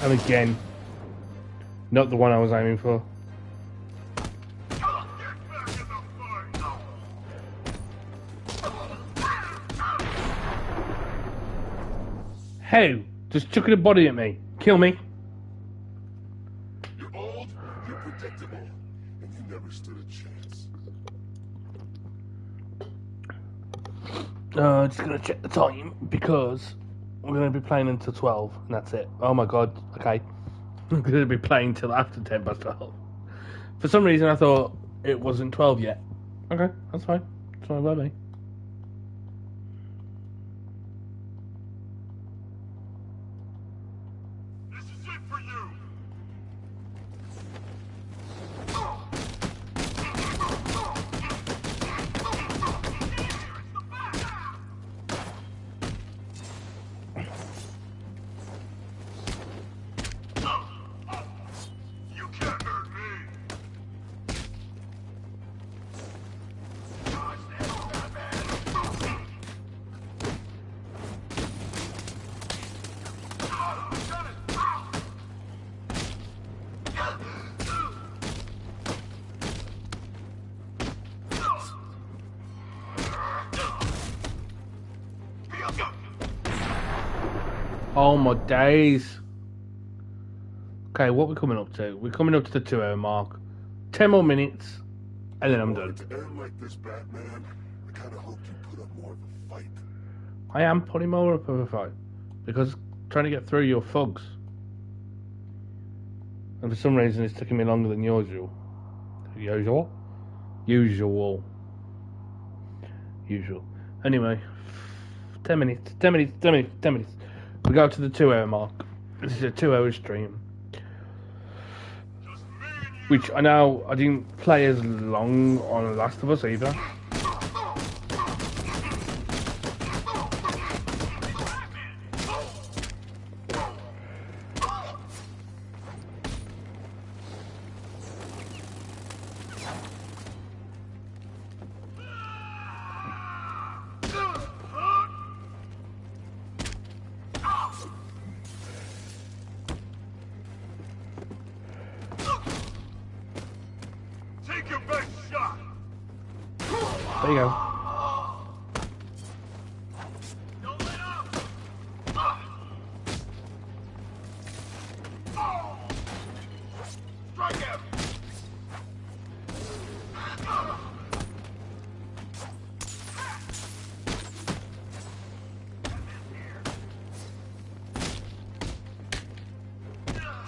Speaker 1: And again, not the one I was aiming for. How? Just chucking a body at me. Kill me.
Speaker 6: You're old, you're predictable, and you never stood a chance.
Speaker 1: Just gonna check the time because we're gonna be playing until 12, and that's it. Oh my god. Okay. I'm gonna be playing till after 10 past 12. For some reason, I thought it wasn't 12 yet. Okay, that's fine. That's fine by me.
Speaker 6: This is it for you. You can't hurt me.
Speaker 1: Oh my days. Okay, what are we coming up to? We're coming up to the 2 hour mark. 10 more minutes, and then I'm done.
Speaker 6: To end like this, Batman, I kind of hoped you'd put up more of a fight.
Speaker 1: I am putting more up of a fight. Because trying to get through your thugs. And for some reason it's taking me longer than usual. Usual? Usual. Anyway, 10 minutes, 10 minutes, 10 minutes, 10 minutes. We go to the 2 hour mark. This is a 2 hour stream. Which I know I didn't play as long on Last of Us either.
Speaker 6: Take your best shot.
Speaker 1: There you go.
Speaker 6: Don't let up. Strike him.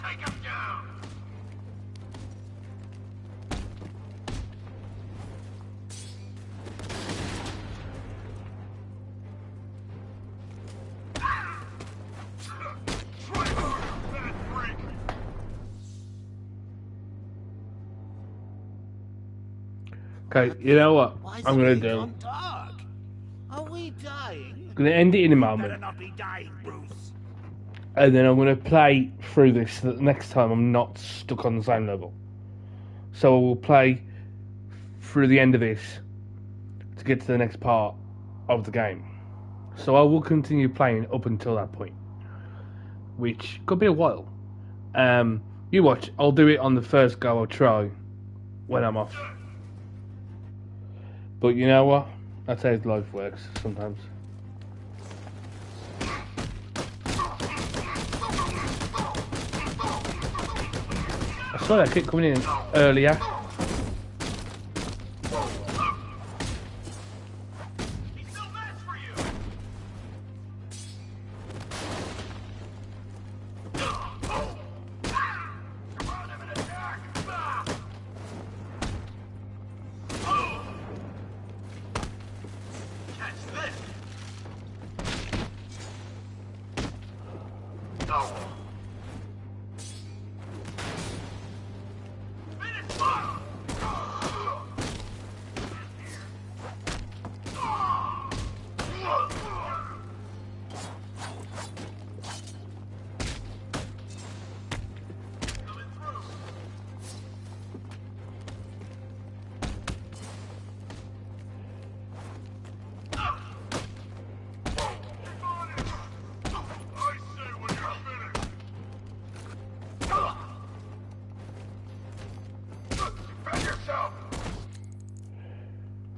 Speaker 6: Take him down.
Speaker 1: Okay, you know what
Speaker 8: Why is
Speaker 1: I'm
Speaker 8: it
Speaker 1: gonna
Speaker 8: getting
Speaker 1: do?
Speaker 8: gone dark? Are we dying?
Speaker 1: I'm gonna end it in a
Speaker 8: Better
Speaker 1: moment,
Speaker 8: not be dying, Bruce.
Speaker 1: and then I'm gonna play through this so that next time I'm not stuck on the same level. So I will play through the end of this to get to the next part of the game. So I will continue playing up until that point, which could be a while. You watch. I'll do it on the first go. I'll try when I'm off. But you know what? That's how life works sometimes. I saw that kick coming in earlier.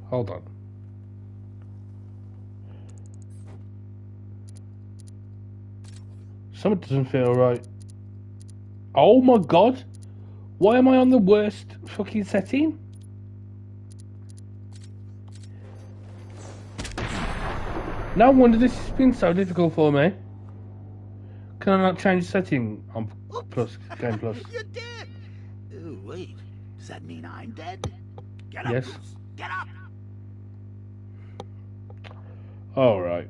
Speaker 1: Hold on. Something doesn't feel right. Oh my god! Why am I on the worst fucking setting? No wonder this has been so difficult for me. Can I not change setting on plus game plus?
Speaker 8: You're dead. Oh, wait. Does that mean I'm dead? Get up,
Speaker 1: Yes.
Speaker 8: Bruce. Get up.
Speaker 1: Alright.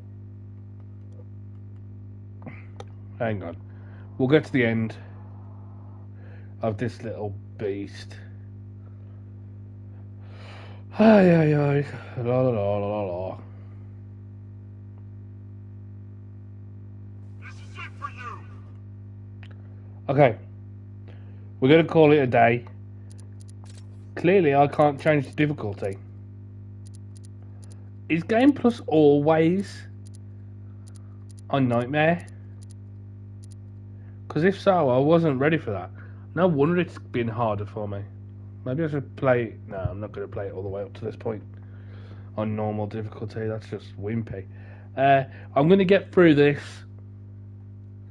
Speaker 1: Hang on. We'll get to the end of this little beast. Ay, ay, ay. La, la, la, la, la.
Speaker 6: This is it for you.
Speaker 1: Okay. We're going to call it a day. Clearly, I can't change the difficulty. Is Game Plus always on Nightmare? Because if so, I wasn't ready for that. No wonder it's been harder for me. Maybe I should play... No, I'm not going to play it all the way up to this point on normal difficulty. That's just wimpy. I'm going to get through this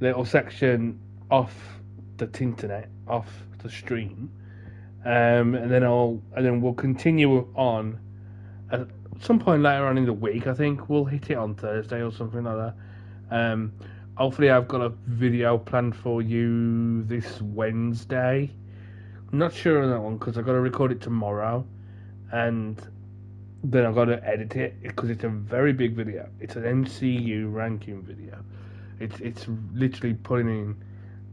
Speaker 1: little section off the internet, off the stream, and then we'll continue on at some point later on in the week. I think we'll hit it on Thursday or something like that. Hopefully, I've got a video planned for you this Wednesday. I'm not sure on that one because I've got to record it tomorrow, and then I've got to edit it because it's a very big video. It's an MCU ranking video. It's literally putting in.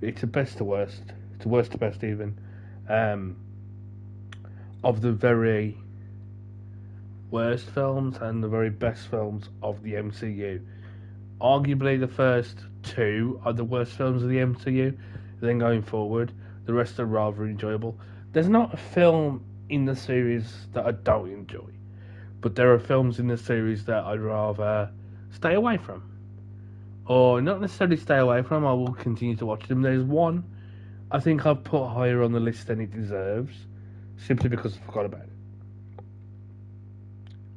Speaker 1: It's a best to worst. It's a worst to best even. Of the very worst films and the very best films of the MCU. Arguably the first two are the worst films of the MCU. Then going forward, the rest are rather enjoyable. There's not a film in the series that I don't enjoy, but there are films in the series that I'd rather stay away from. Or not necessarily stay away from, I will continue to watch them. There's one I think I've put higher on the list than it deserves, simply because I forgot about it.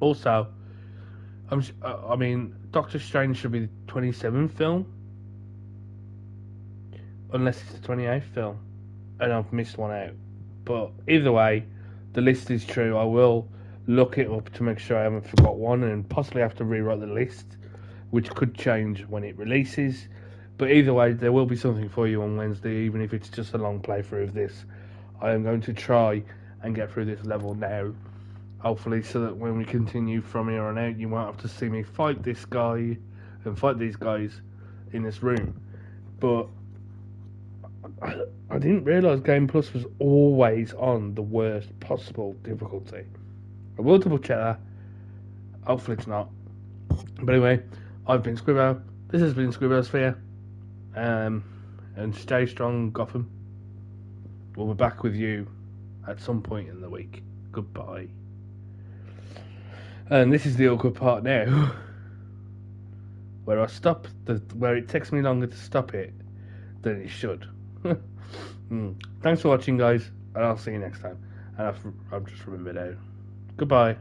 Speaker 1: Also, I mean, Doctor Strange should be the 27th film, unless it's the 28th film, and I've missed one out. But either way, the list is true. I will look it up to make sure I haven't forgot one, and possibly have to rewrite the list, which could change when it releases. But either way, there will be something for you on Wednesday, even if it's just a long playthrough of this. I am going to try and get through this level now, hopefully, so that when we continue from here on out, you won't have to see me fight this guy and fight these guys in this room. But I didn't realise Game Plus was always on the worst possible difficulty. I will double check that. Hopefully it's not. But anyway, I've been Scribbo. This has been Scribbosphere. And stay strong, Gotham. We'll be back with you at some point in the week. Goodbye. And this is the awkward part now, where I stop where it takes me longer to stop it than it should. Thanks for watching, guys, and I'll see you next time. And I've just remembered now. Goodbye.